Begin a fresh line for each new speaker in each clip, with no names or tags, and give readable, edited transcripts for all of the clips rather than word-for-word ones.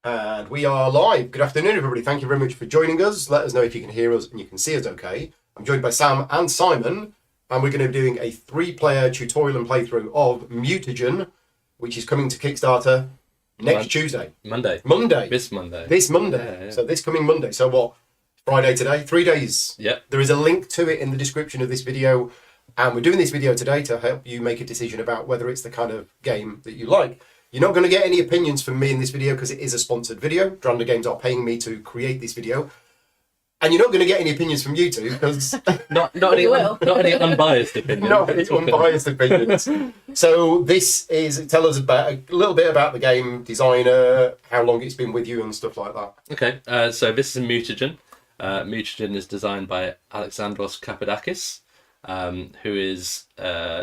And we are live. Good afternoon, everybody. Thank you very much for joining us. Let us know if you can hear us and you can see us okay. I'm joined by Sam and Simon, and we're going to be doing a 3-player tutorial and playthrough of Mutagen, which is coming to Kickstarter next Tuesday.
Monday. This Monday.
This Monday. Yeah. So this coming Monday. So what? Friday today? 3 days.
Yep.
There is a link to it in the description of this video, and we're doing this video today to help you make a decision about whether it's the kind of game that you like. You're not going to get any opinions from me in this video because it is a sponsored video. Dranda Games are paying me to create this video. And you're not going to get any opinions from you two because...
not any unbiased opinions.
Not any unbiased opinions. So this is... Tell us about a little bit about the game, designer, how long it's been with you and stuff like that.
Okay, so this is Mutagen. Mutagen is designed by Alexandros Kapadakis. Who is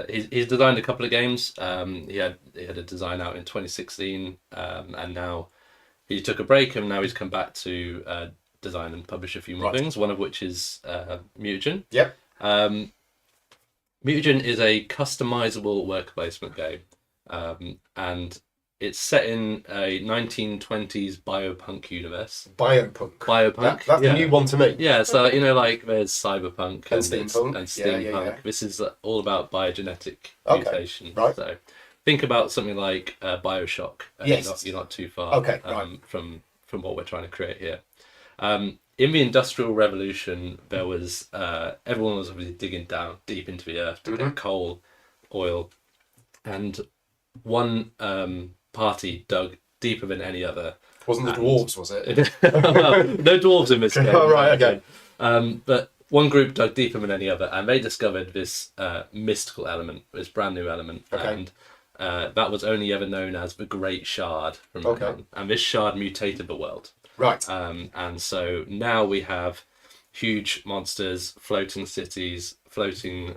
he's designed a couple of games. He had a design out in 2016, and now he took a break and now he's come back to design and publish a few more things. One of which is Mutagen.
Yep.
Mutagen is a customizable worker placement game, and it's set in a 1920s biopunk universe.
Biopunk. That's a new one to me.
Yeah, so like there's cyberpunk
and steampunk.
Yeah. This is all about biogenetic mutation.
Right.
So think about something like BioShock.
Yes.
You're not too far from what we're trying to create here. In the Industrial Revolution, there was everyone was obviously digging down deep into the earth to get coal, oil, and one party dug deeper than any other.
Wasn't the dwarves, was it?
Well, no dwarves in this game.
Oh, right, okay.
But one group dug deeper than any other, and they discovered this mystical element, this brand new element, and that was only ever known as the Great Shard. And this shard mutated the world.
Right.
And so now we have huge monsters, floating cities, floating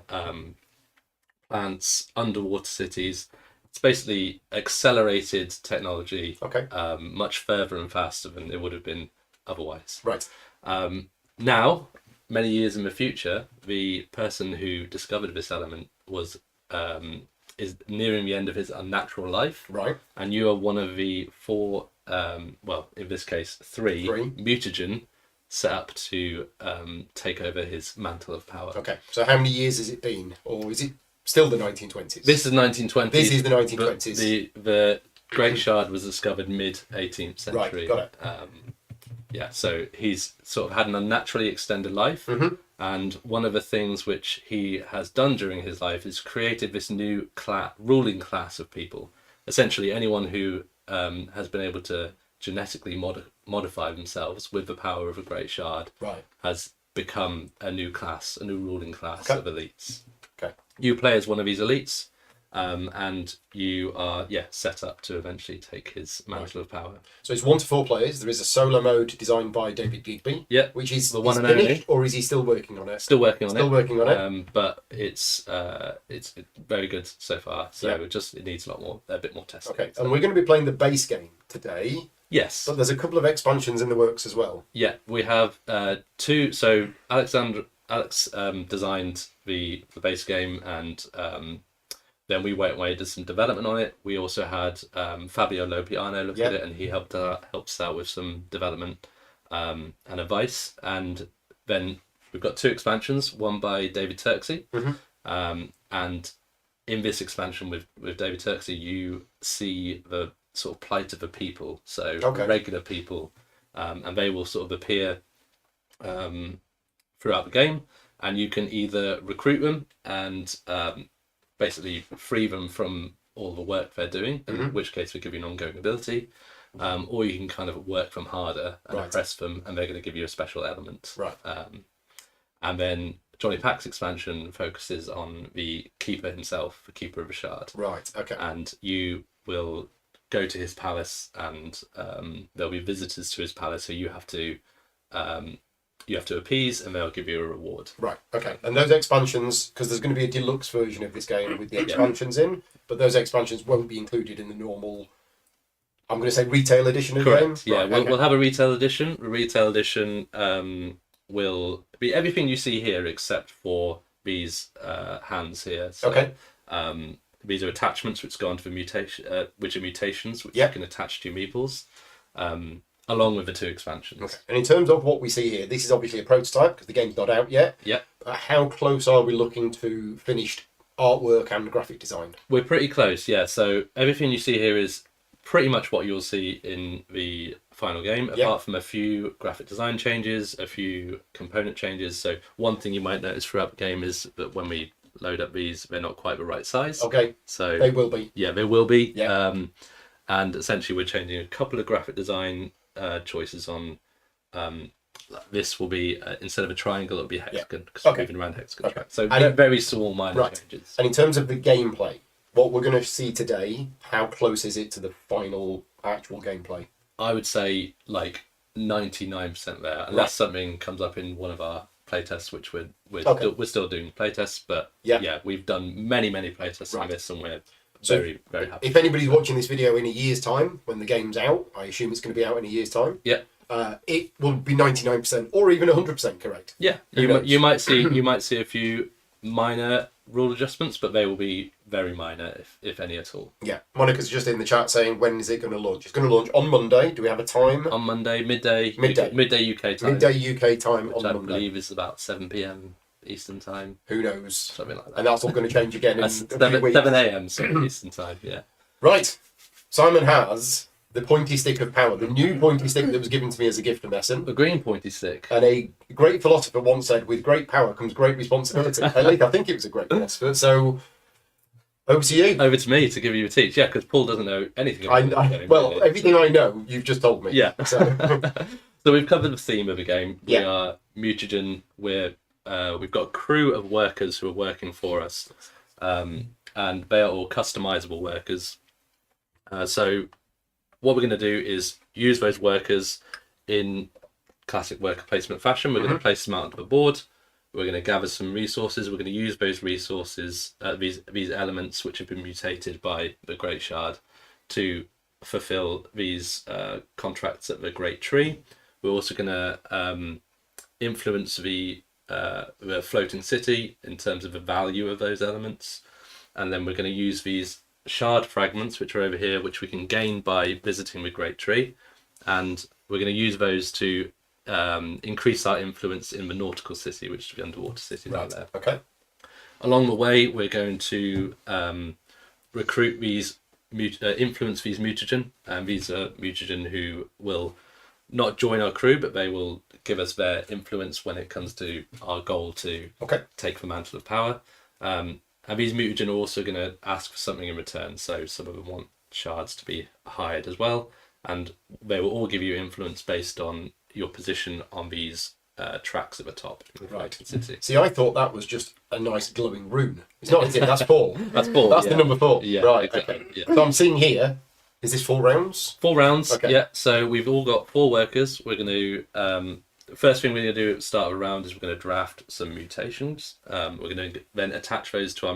plants, underwater cities. It's basically accelerated technology, much further and faster than it would have been otherwise.
Right.
Now, many years in the future, the person who discovered this element is nearing the end of his unnatural life.
Right.
And you are one of the 4, well, in this case, 3 Mutagen set up to take over his mantle of power. Okay.
So how many years has it been, or is it still the 1920s?
This is 1920s.
This is the 1920s.
The Great Shard was discovered mid-18th century.
Right, got it.
Yeah, so he's sort of had an unnaturally extended life. And one of the things which he has done during his life is created this new ruling class of people. Essentially, anyone who has been able to genetically modify themselves with the power of a Great Shard has become a new class, a new ruling class of elites. You play as one of these elites, and you are set up to eventually take his mantle of power.
So it's 1 to 4 players. There is a solo mode designed by David Digby.
Yeah,
which is
the one and
finished, or is he still working on it?
Still working on
it.
But it's very good so far. So it needs a bit more testing.
Okay, and we're going to be playing the base game today.
Yes,
but there's a couple of expansions in the works as well.
Yeah, we have 2. So Alex designed the base game, and then we went away, did some development on it. We also had Fabio Lopiano look at it, and he helped us out with some development and advice. And then we've got 2 expansions, one by David Turksey, and in this expansion with David Turksey, you see the sort of plight of the people, so regular people, and they will sort of appear throughout the game, and you can either recruit them and basically free them from all the work they're doing, in which case we give you an ongoing ability, or you can kind of work them harder and oppress them, and they're going to give you a special element. And then Johnny Pack's expansion focuses on the keeper himself, the keeper of a shard. And you will go to his palace, and there'll be visitors to his palace who you have to appease, and they'll give you a reward.
And those expansions, because there's going to be a deluxe version of this game with the expansions in, but those expansions won't be included in the normal, I'm going to say, retail edition of the game.
We'll have a retail edition. The retail edition will be everything you see here except for these hands here. So, these are attachments which go onto the mutation, which are mutations which you can attach to your meeples. along with the 2 expansions.
Okay. And in terms of what we see here, this is obviously a prototype because the game's not out yet.
Yeah.
How close are we looking to finished artwork and graphic design?
We're pretty close, yeah. So everything you see here is pretty much what you'll see in the final game, apart from a few graphic design changes, a few component changes. So one thing you might notice throughout the game is that when we load up these, they're not quite the right size.
Okay.
So
they will be.
Yeah, they will be.
Yeah.
And essentially we're changing a couple of graphic design choices on. This will be instead of a triangle, it'll be a hexagon because we're moving around hexagon.
Okay.
So very small minor changes.
And in terms of the gameplay, what we're going to see today, how close is it to the final actual gameplay?
I would say like 99% there, unless something comes up in one of our playtests, which we're still doing playtests. But yeah, we've done many playtests on this, and we're very happy.
If anybody's watching this video in a year's time, when the game's out, I assume it's going to be out in a year's time.
Yeah.
It will be 99% or even 100% correct.
Yeah, you might see a few minor rule adjustments, but they will be very minor, if any at all.
Yeah, Monica's just in the chat saying when is it going to launch? It's going to launch on Monday. Do we have a time?
On Monday, midday UK time.
Midday UK time
which
on
I
Monday.
believe is about 7 p.m. Eastern time.
Who knows?
Something like that.
And that's all going to change again in a few weeks.
7 a.m. Eastern time. Yeah.
Right. Simon has the pointy stick of power, the new pointy stick that was given to me as a gift from Essen.
The green pointy stick.
And a great philosopher once said, with great power comes great responsibility. At least I think it was a great philosopher. So, over to you.
Over to me to give you a teach. Yeah, because Paul doesn't know anything about it.
Well, everything I know, you've just told me.
Yeah.
So,
so we've covered the theme of the game.
Yeah.
We are Mutagen. We've got a crew of workers who are working for us. And they are all customizable workers. So what we're going to do is use those workers in classic worker placement fashion. We're going to place them out onto the board. We're going to gather some resources. We're going to use those resources, these elements which have been mutated by the Great Shard, to fulfill these contracts at the Great Tree. We're also going to influence the floating city in terms of the value of those elements. And then we're going to use these shard fragments, which are over here, which we can gain by visiting the Great Tree, and we're going to use those to increase our influence in the nautical city, which is the underwater city down there.
Okay.
Along the way, we're going to recruit these, influence these mutagen, and these are mutagen who will not join our crew, but they will give us their influence when it comes to our goal to take the mantle of power. And these mutagen are also going to ask for something in return, so some of them want shards to be hired as well, and they will all give you influence based on your position on these tracks at the top.
Right.
City.
See, I thought that was just a nice glowing rune. It's not, is it? That's 4.
That's 4.
That's the number 4.
Yeah,
right.
exactly.
Okay.
Yeah.
So I'm seeing here, is this 4 rounds?
4 rounds.
Okay.
Yeah. So we've all got 4 workers. We're going to first thing we're going to do at the start of a round is we're going to draft some mutations. We're going to then attach those to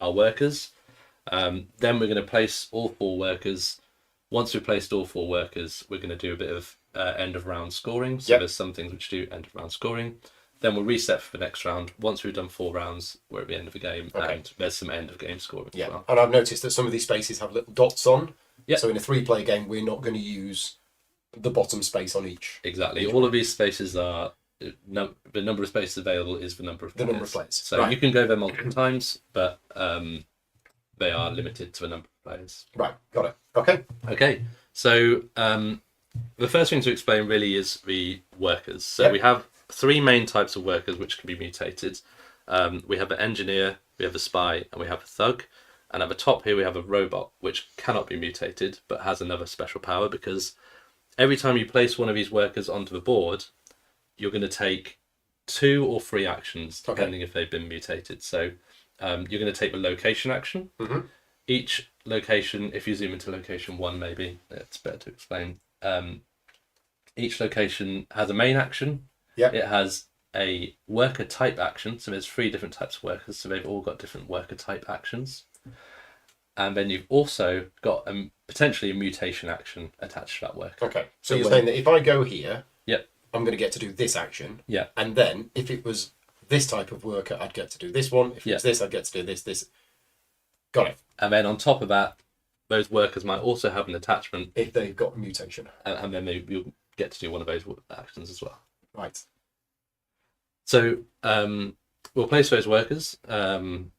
our workers. Then we're going to place all 4 workers. Once we've placed all 4 workers, we're going to do a bit of end of round scoring. So there's some things which do end of round scoring. Then we'll reset for the next round. Once we've done 4 rounds, we're at the end of the game, and there's some end of game scoring as well.
And I've noticed that some of these spaces have little dots on.
Yeah.
So in a 3-player game, we're not going to use the bottom space on each.
Exactly. All of these spaces are the number of spaces available is the number of players. So you can go there multiple times, but they are limited to a number of players.
Right. Got it. Okay.
Okay. So the first thing to explain really is the workers. So we have 3 main types of workers which can be mutated. We have an engineer, we have a spy, and we have a thug. And at the top here we have a robot which cannot be mutated but has another special power, because every time you place one of these workers onto the board, you're going to take 2 or 3 actions, depending if they've been mutated. So you're going to take the location action.
Mm-hmm.
Each location, if you zoom into location 1 maybe, it's better to explain. Each location has a main action.
Yeah.
It has a worker type action. So there's 3 different types of workers. So they've all got different worker type actions. And then you've also got potentially a mutation action attached to that worker.
Okay. So you're saying that if I go here,
Yep.
I'm going to get to do this action.
Yeah.
And then if it was this type of worker, I'd get to do this one. If it was this, I'd get to do this. Got it.
And then on top of that, those workers might also have an attachment,
if they've got a mutation.
and then you'll get to do one of those actions as well.
Right.
So we'll place those workers, and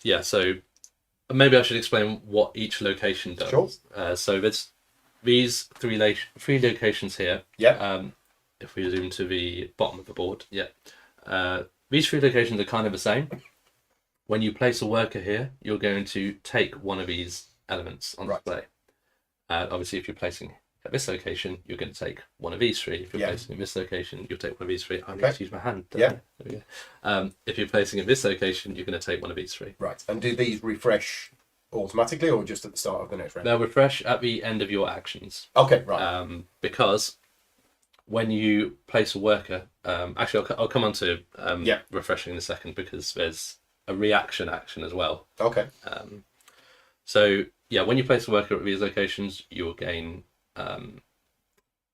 yeah, so maybe I should explain what each location does.
Sure.
So there's these three locations here.
Yeah.
If we zoom to the bottom of the board, yeah. These three locations are kind of the same. When you place a worker here, you're going to take one of these elements on display. Obviously, if you're placing at this location, you're going to take one of these three. If you're placing in this location, you'll take one of these three. I need to use my hand.
Yeah.
There we go. If you're placing in this location, you're going to take one of these three.
Right. And do these refresh automatically or just at the start of the next round?
They'll refresh at the end of your actions.
Okay, right.
Because when you place a worker, actually, I'll come on to refreshing in a second, because there's a reaction action as well.
Okay.
So yeah, when you place a worker at these locations, you will gain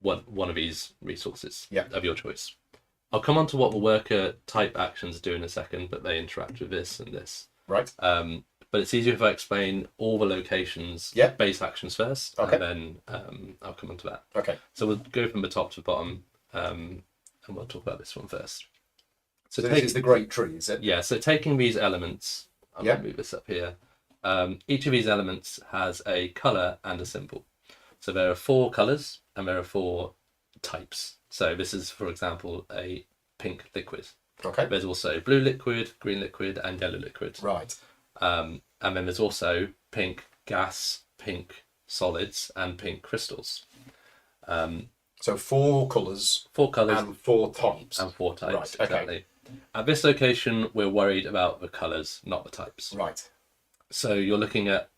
one of these resources of your choice. I'll come on to what the worker type actions do in a second, but they interact with this and this.
Right.
But it's easier if I explain all the locations, base actions first, and then I'll come on to that.
Okay.
So we'll go from the top to the bottom, and we'll talk about this one first.
So this is the great tree, is it?
Yeah, so taking these elements, I'm going to move this up here. Each of these elements has a colour and a symbol. So there are 4 colours and there are 4 types. So this is, for example, a pink liquid.
Okay.
There's also blue liquid, green liquid, and yellow liquid.
Right.
And then there's also pink gas, pink solids, and pink crystals.
So 4 colours.
4 colours.
And 4 types.
And 4 types,
right, okay.
exactly. At this location, we're worried about the colours, not the types.
Right.
So you're looking at,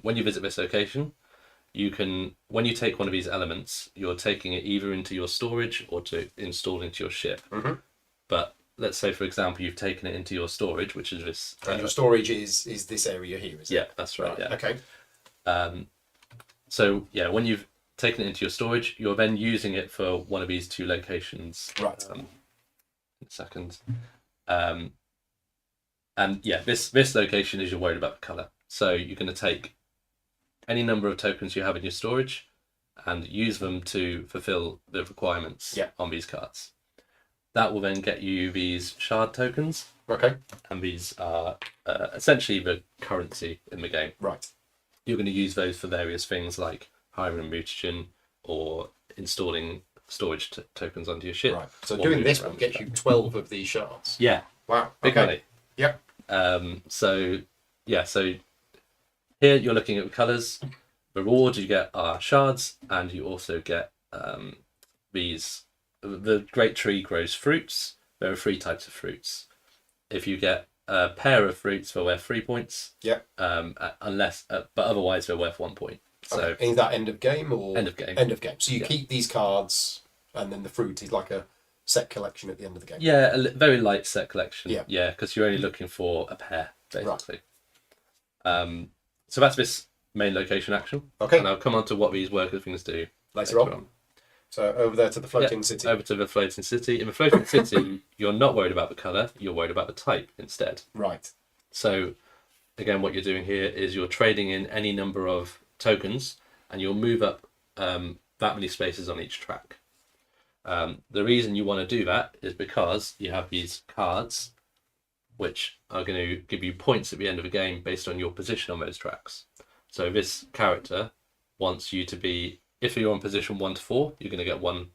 when you visit this location, you can, when you take one of these elements, you're taking it either into your storage or to install into your ship.
Mm-hmm.
But let's say, for example, you've taken it into your storage, which is this.
And your storage is this area here, is it?
Yeah, that's right. Yeah.
Okay.
So yeah, when you've taken it into your storage, you're then using it for one of these 2 locations.
Right.
In a second. And yeah, this location is you're worried about the colour. So you're going to take any number of tokens you have in your storage and use them to fulfill the requirements on these cards. That will then get you these shard tokens.
Okay.
And these are essentially the currency in the game.
Right.
You're going to use those for various things like hiring Mutagen or installing storage tokens onto your ship.
Right. So doing this one gets you 12 of these shards.
Yeah.
Wow.
Big money.
Yep.
So yeah, so here you're looking at the colours. The rewards you get are shards, and you also get these. The great tree grows fruits. There are 3 types of fruits. If you get a pair of fruits, they're worth 3 points.
Yeah.
Unless, but otherwise they're worth 1 point. So
okay. Is that end of game or
end of game?
End of game. So you keep these cards, and then the fruit is like a set collection at the end of the game.
Yeah, very light set collection.
Yeah.
Yeah, because you're only looking for a pair basically. Right. So that's this main location action.
Okay.
And I'll come on to what these worker things do
later on. So over there to the floating city.
Over to the floating city. In the floating city, you're not worried about the colour, you're worried about the type instead.
Right.
So again, what you're doing here is you're trading in any number of tokens, and you'll move up that many spaces on each track. The reason you want to do that is because you have these cards which are going to give you points at the end of the game based on your position on those tracks. So this character wants you to be, if you're on position 1 to 4, you're going to get 1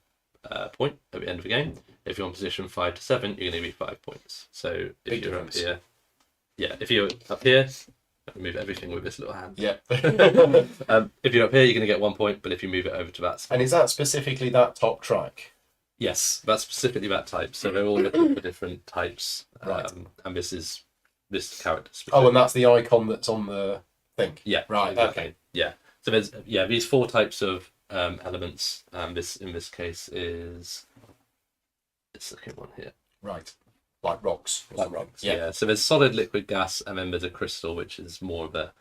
point at the end of the game. If you're on position 5 to 7, you're going to be 5 points. So if you're up here, if you're up here, let me move everything with this little hand.
Yeah.
If you're up here, you're going to get 1 point, but if you move it over to that spot.
And is that specifically that top track?
Yes, that's specifically that type. So they're all looking for different types.
Right.
And this is this character specific.
Oh, and that's the icon that's on the thing?
Yeah.
Right,
exactly.
okay.
Yeah. So there's these 4 types of elements. This in this case is the second one here.
Right. Like rocks.
Like rocks. Yeah. So there's solid, liquid, gas, and then there's a crystal, which is more of a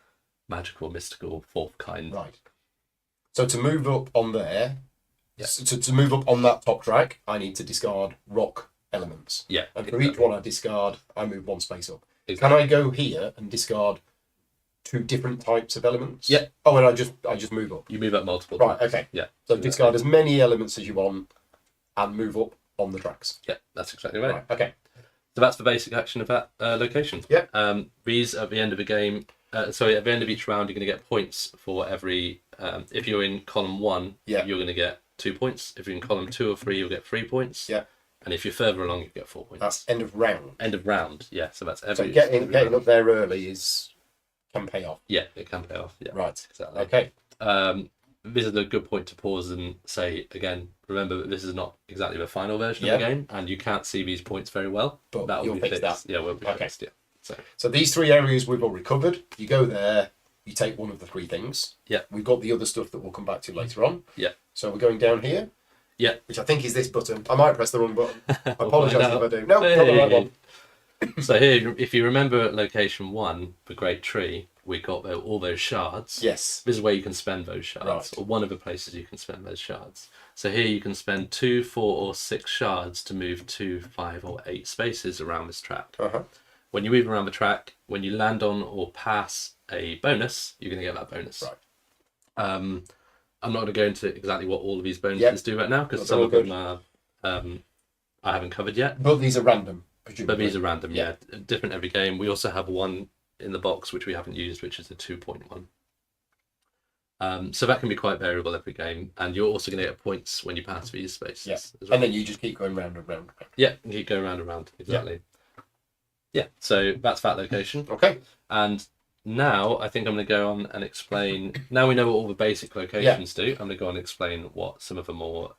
magical, mystical 4th kind.
Right. So to move up on there, to move up on that top track, I need to discard rock elements.
Yeah.
And for each one I discard, I move 1 space up.
Exactly.
Can I go here and discard two different types of elements?
Yeah.
Oh, and I just move up.
You move up multiple
Right,
tracks.
okay.
Yeah.
So discard as many elements as you want and move up on the tracks.
Yeah, that's exactly right.
Okay.
So that's the basic action of that location.
Yeah.
These at the end of the game, at the end of each round, you're going to get points for every. If you're in column 1,
Yeah.
you're going to get 2 points. If you're in column 2 or 3, you'll get 3 points.
Yeah.
And if you're further along, you get 4 points.
That's end of round.
End of round, yeah. So that's every.
So getting up there early can pay off.
Yeah, it can pay off. Yeah.
Right.
Exactly.
Okay.
This is a good point to pause and say again. Remember that this is not exactly the final version of the game, and you can't see these points very well.
But
that will
you'll
be
fix
fixed.
that.
Yeah, we'll be fixed. Yeah.
So these 3 areas we've already covered. You go there. You take one of the 3 things.
Yeah.
We've got the other stuff that we'll come back to later on.
Yeah.
So we're going down here.
Yeah.
Which I think is this button. I might press the wrong button. I
We'll
apologise
find
if
out.
I do. No, not the right one.
So here, if you remember at location 1, the Great Tree, we got all those shards.
Yes.
This is where you can spend those shards,
Right.
or one of the places you can spend those shards. So here you can spend 2, 4, or 6 shards to move 2, 5, or 8 spaces around this track.
Uh-huh.
When you move around the track, when you land on or pass a bonus, you're going to get that bonus.
Right.
I'm not going to go into exactly what all of these bonuses do right now, because some of them are I haven't covered yet.
But these are random, presumably.
But these are random, yeah. Different every game. We also have one in the box which we haven't used, which is a 2.1. So that can be quite variable every game, and you're also going to get points when you pass these spaces.
Yeah.
As well.
And then you just keep going round and round.
Yeah, you keep going round and round, exactly. Yeah, so that's that location.
Okay.
And now I think I'm going to go on and explain. Now we know what all the basic locations do. I'm going to go on and explain what some of the more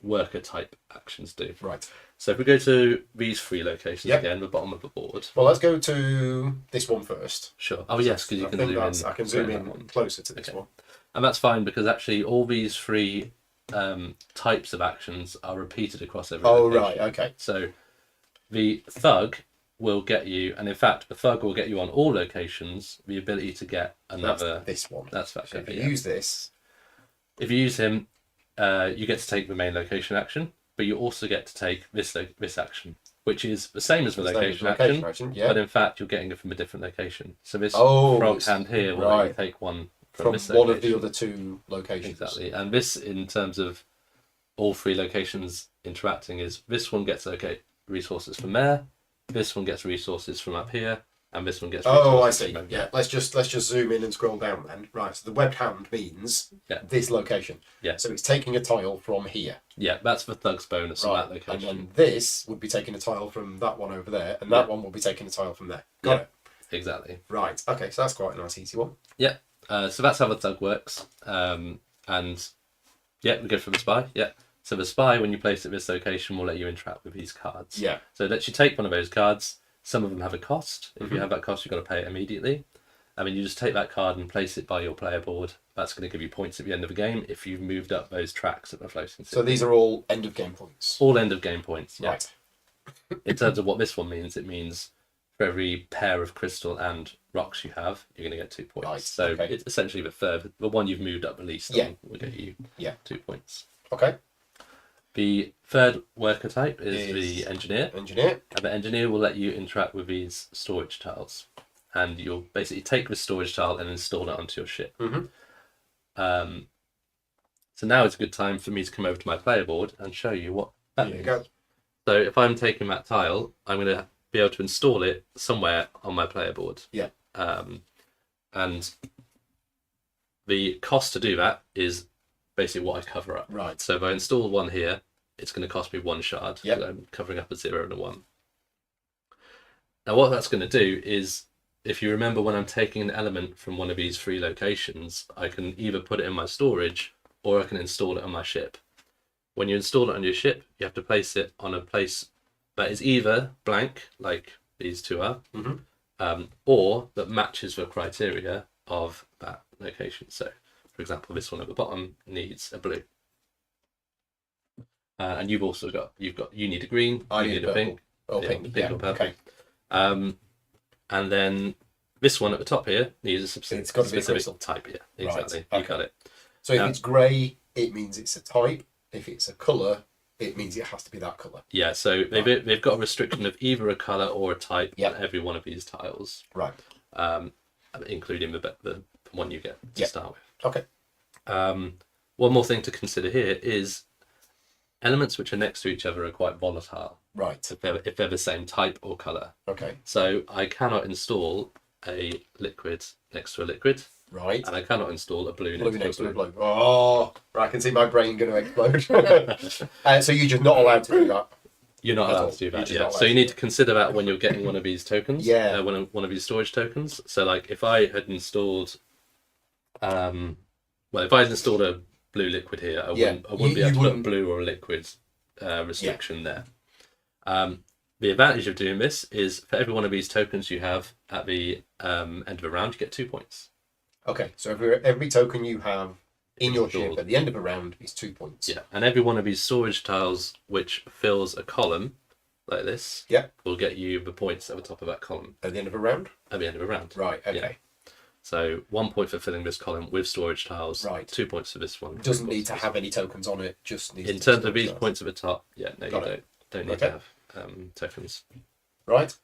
worker type actions do.
Right.
So if we go to these 3 locations again, the bottom of the board.
Well, let's go to this one first.
Sure. Oh yes, because you can zoom in.
I can zoom in closer to this one.
And that's fine because actually all these 3 types of actions are repeated across every location.
Right. Okay.
So the thug will get you, and in fact, the thug will get you on all locations the ability to get another.
That's this one.
That's that.
So if you use this,
if you use him, you get to take the main location action, but you also get to take this action, which is the same as the location action, but in fact you're getting it from a different location. So this frog hand here will let you take one from this
one
location.
of the other 2 locations.
Exactly, and this in terms of all 3 locations interacting is this one gets resources from there. This one gets resources from up here, and this one gets resources
I see.
from over
Yeah,
here.
let's just zoom in and scroll down then. Right, so the webbed hand means this location.
Yeah.
So it's taking a tile from here.
Yeah, that's the thug's bonus on that location.
And then this would be taking a tile from that one over there, and that one will be taking a tile from there. Got it.
Exactly.
Right. Okay, so that's quite a nice, easy one.
Yeah. So that's how the thug works. And yeah, we go for the spy. Yeah. So the spy, when you place it at this location, will let you interact with these cards.
Yeah.
So it lets you take one of those cards. Some of them have a cost. If you have that cost, you've got to pay it immediately. I mean, you just take that card and place it by your player board. That's going to give you points at the end of the game if you've moved up those tracks that they're floating to.
So these are all end of game points.
All end of game points. Yeah.
Right.
In terms of what this one means, it means for every pair of crystal and rocks you have, you're going to get 2 points.
Right,
So it's essentially the one you've moved up the least on will get you 2 points.
Okay.
The third worker type is the engineer.
Engineer.
And the engineer will let you interact with these storage tiles. And you'll basically take this storage tile and install it onto your ship.
Mm-hmm.
So now is a good time for me to come over to my player board and show you what that means.
Go.
So if I'm taking that tile, I'm going to be able to install it somewhere on my player board.
Yeah.
And the cost to do that is basically what I cover up.
Right.
So if I install one here, it's going to cost me 1 shard.
Yep.
So I'm covering up a 0 and a 1. Now what that's going to do is, if you remember when I'm taking an element from one of these 3 locations, I can either put it in my storage or I can install it on my ship. When you install it on your ship, you have to place it on a place that is either blank, like these 2 are, or that matches the criteria of that location. So, for example, this one at the bottom needs a blue. And you've also got, you need a green, you need a pink.
Oh, pink.
Pink or purple.
Okay.
And then this one at the top here needs a
It's got to be a
specific
crystal
type. Yeah,
Right,
exactly.
okay.
You got it.
So if it's grey, it means it's a type. If it's a colour, it means it has to be that colour.
Yeah, so they've got a restriction of either a colour or a type on every one of these tiles.
Right.
including the one you get to start with.
Okay.
One more thing to consider here is elements which are next to each other are quite volatile.
Right.
If they're the same type or colour.
Okay.
So I cannot install a liquid next to a liquid.
Right.
And I cannot install a blue
Next to a blue. Oh, right, I can see my brain going to explode. So you're just not allowed to do that?
You're not allowed to do that, yeah. So you need to consider that when you're getting one of these tokens.
Yeah.
One of these storage tokens. So like if I had installed, if I had installed a blue liquid here, I wouldn't be able to put a blue or a liquid restriction there. The advantage of doing this is for every one of these tokens you have at the end of a round, you get 2 points.
Okay, so every token you have in your ship at the end of a round is 2 points.
Yeah, and every one of these storage tiles which fills a column like this will get you the points at the top of that column.
At the end of a round?
At the end of a round.
Right, okay.
Yeah. So 1 point for filling this column with storage tiles.
Right.
2 points for this one.
Doesn't need to have any tokens on it, just needs
in terms of these points at the top, you don't need to have tokens.
Right.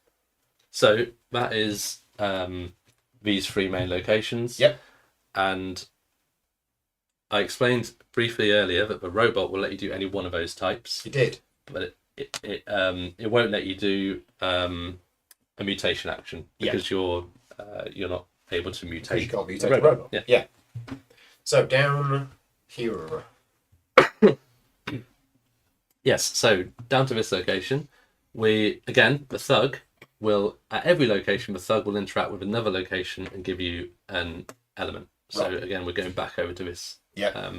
So that is these 3 main locations.
Yep.
And I explained briefly earlier that the robot will let you do any one of those types.
You did.
But it won't let you do a mutation action because you're not able to mutate.
You can't mutate the robot. Yeah. So down here.
Yes, so down to this location, the thug will, at every location, the thug will interact with another location and give you an element. So again, we're going back over to this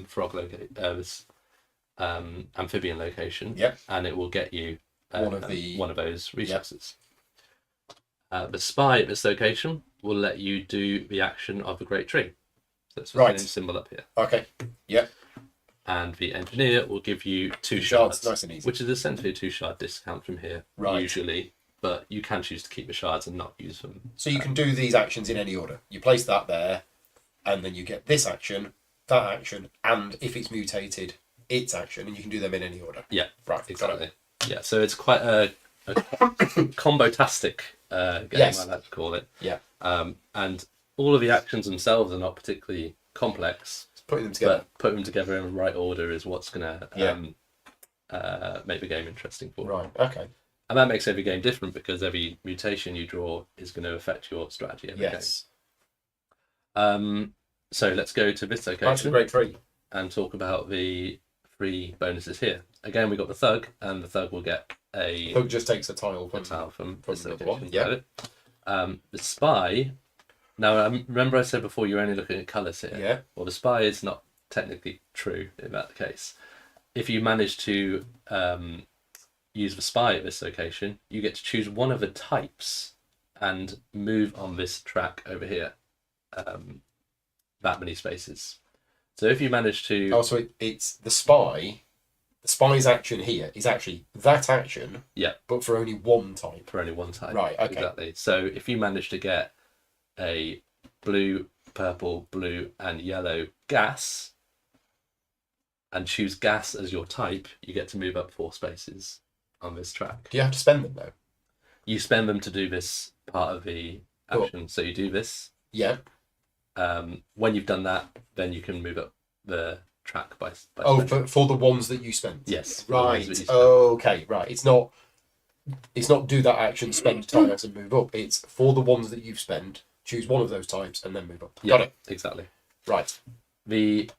frog location, this amphibian location, and it will get you one of those resources. The spy at this location will let you do the action of the great tree. So that's the symbol up here.
Okay. Yep.
And the engineer will give you 2
shards, nice and easy.
Which is essentially a 2 shard discount from here, usually. But you can choose to keep the shards and not use them.
So you can do these actions in any order. You place that there, and then you get this action, that action, and if it's mutated, its action, and you can do them in any order.
Yeah,
right,
exactly. Yeah, so it's quite a combo-tastic game, I like to call it.
Yeah.
And all of the actions themselves are not particularly complex.
Putting them together.
But putting them together in the right order is what's going to make the game interesting for you.
Right, okay.
And that makes every game different because every mutation you draw is going to affect your strategy every game. So let's go to this location.
That's a great tree.
And talk about the 3 bonuses here. Again, we got the thug, and the thug will get a...
Thug just takes a tile
from this
the
location.
Yeah.
The spy... Now, remember I said before you're only looking at colours here?
Yeah.
Well, the spy is not technically true in that case. If you manage to use the spy at this location, you get to choose one of the types and move on this track over here that many spaces. So if you manage to...
Oh, so it's the spy. The spy's action here is actually that action, but for only one type.
For only one type.
Right, okay.
Exactly. So if you manage to get a blue, purple, blue, and yellow gas, and choose gas as your type, you get to move up 4 spaces on this track.
Do you have to spend them, though?
You spend them to do this part of the action. So you do this.
Yeah.
When you've done that, then you can move up the track by
for the ones that you spent.
Yes.
Right. Okay. Right. It's not do that action, spend tiles and move up. It's for the ones that you've spent. Choose one of those types and then move up. Got it.
Exactly.
Right.
The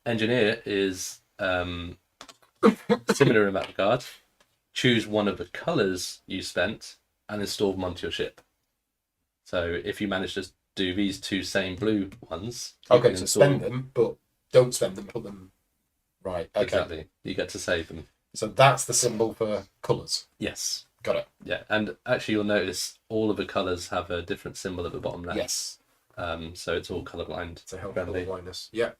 engineer is similar in that regard. Choose one of the colours you spent and install them onto your ship. So if you manage to do these 2 same blue ones,
okay, so spend them, but don't spend them. Put them right. Okay.
Exactly. You get to save them.
So that's the symbol for colours.
Yes.
Got it.
Yeah, and actually you'll notice all of the colours have a different symbol at the bottom left.
Yes.
So it's all colourblind.
To help colourblindness. Yeah.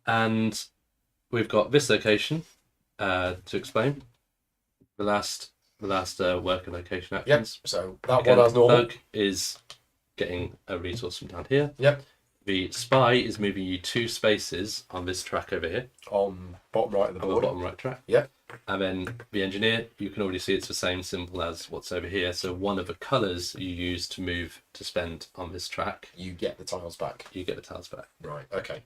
And we've got this location to explain. The last worker location actions.
Yep. So that one as normal.
Thug is getting a resource from down here.
Yep.
The spy is moving you 2 spaces on this track over here.
On bottom right of the board.
On the bottom right track.
Yep.
And then the engineer, you can already see it's the same symbol as what's over here. So one of the colours you use to move to spend on this track,
You get the tiles back.
you get the tiles back.
Right, okay.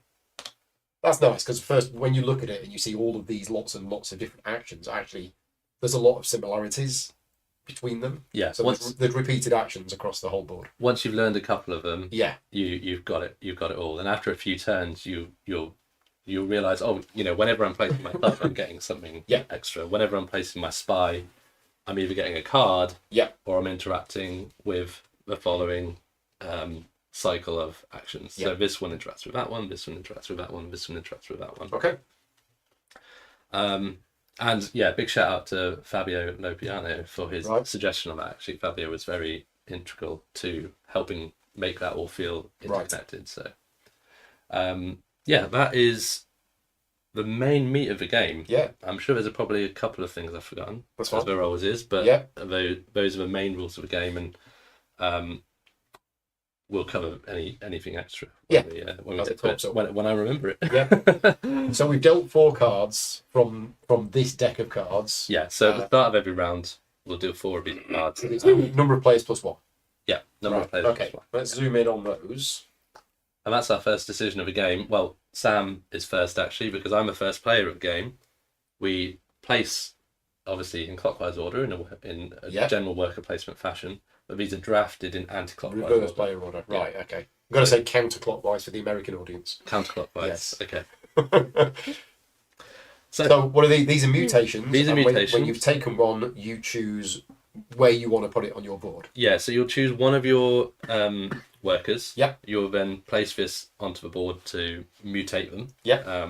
That's nice, because first, when you look at it and you see all of these lots and lots of different actions, actually, there's a lot of similarities between them.
Yeah.
So there's repeated actions across the whole board.
Once you've learned a couple of them,
Yeah.
you've got it all. And after a few turns, you'll realise, oh, whenever I'm placing my thug, I'm getting something extra. Whenever I'm placing my spy, I'm either getting a card, or I'm interacting with the following cycle of actions. So this one interacts with that one, this one interacts with that one, this one interacts with that one.
Okay.
And yeah, big shout out to Fabio Lopiano for his suggestion on that. Actually, Fabio was very integral to helping make that all feel interconnected. So, that is the main meat of the game. Yeah, I'm sure there's probably a couple of things I've forgotten. That's fine. As there always is, but those are the main rules of the game, and we'll cover anything extra when we get to it, when I remember it. Yeah.
So we've dealt 4 cards from this deck of cards.
Yeah. So at the start of every round, we'll do 4 of these cards.
Number of players plus 1.
Yeah. Number of players plus 1.
Let's zoom in on those.
And that's our first decision of the game. Well, Sam is first actually, because I'm the first player of the game. We place obviously in clockwise order in a general worker placement fashion. But these are drafted in anti-clockwise
reverse player order. Right, okay. I'm going to say counterclockwise for the American audience.
Counterclockwise, yes. Okay.
So what are these? These are mutations.
These are mutations.
When you've taken one, you choose where you want to put it on your board.
Yeah, so you'll choose one of your workers.
Yeah.
You'll then place this onto the board to mutate them.
Yeah.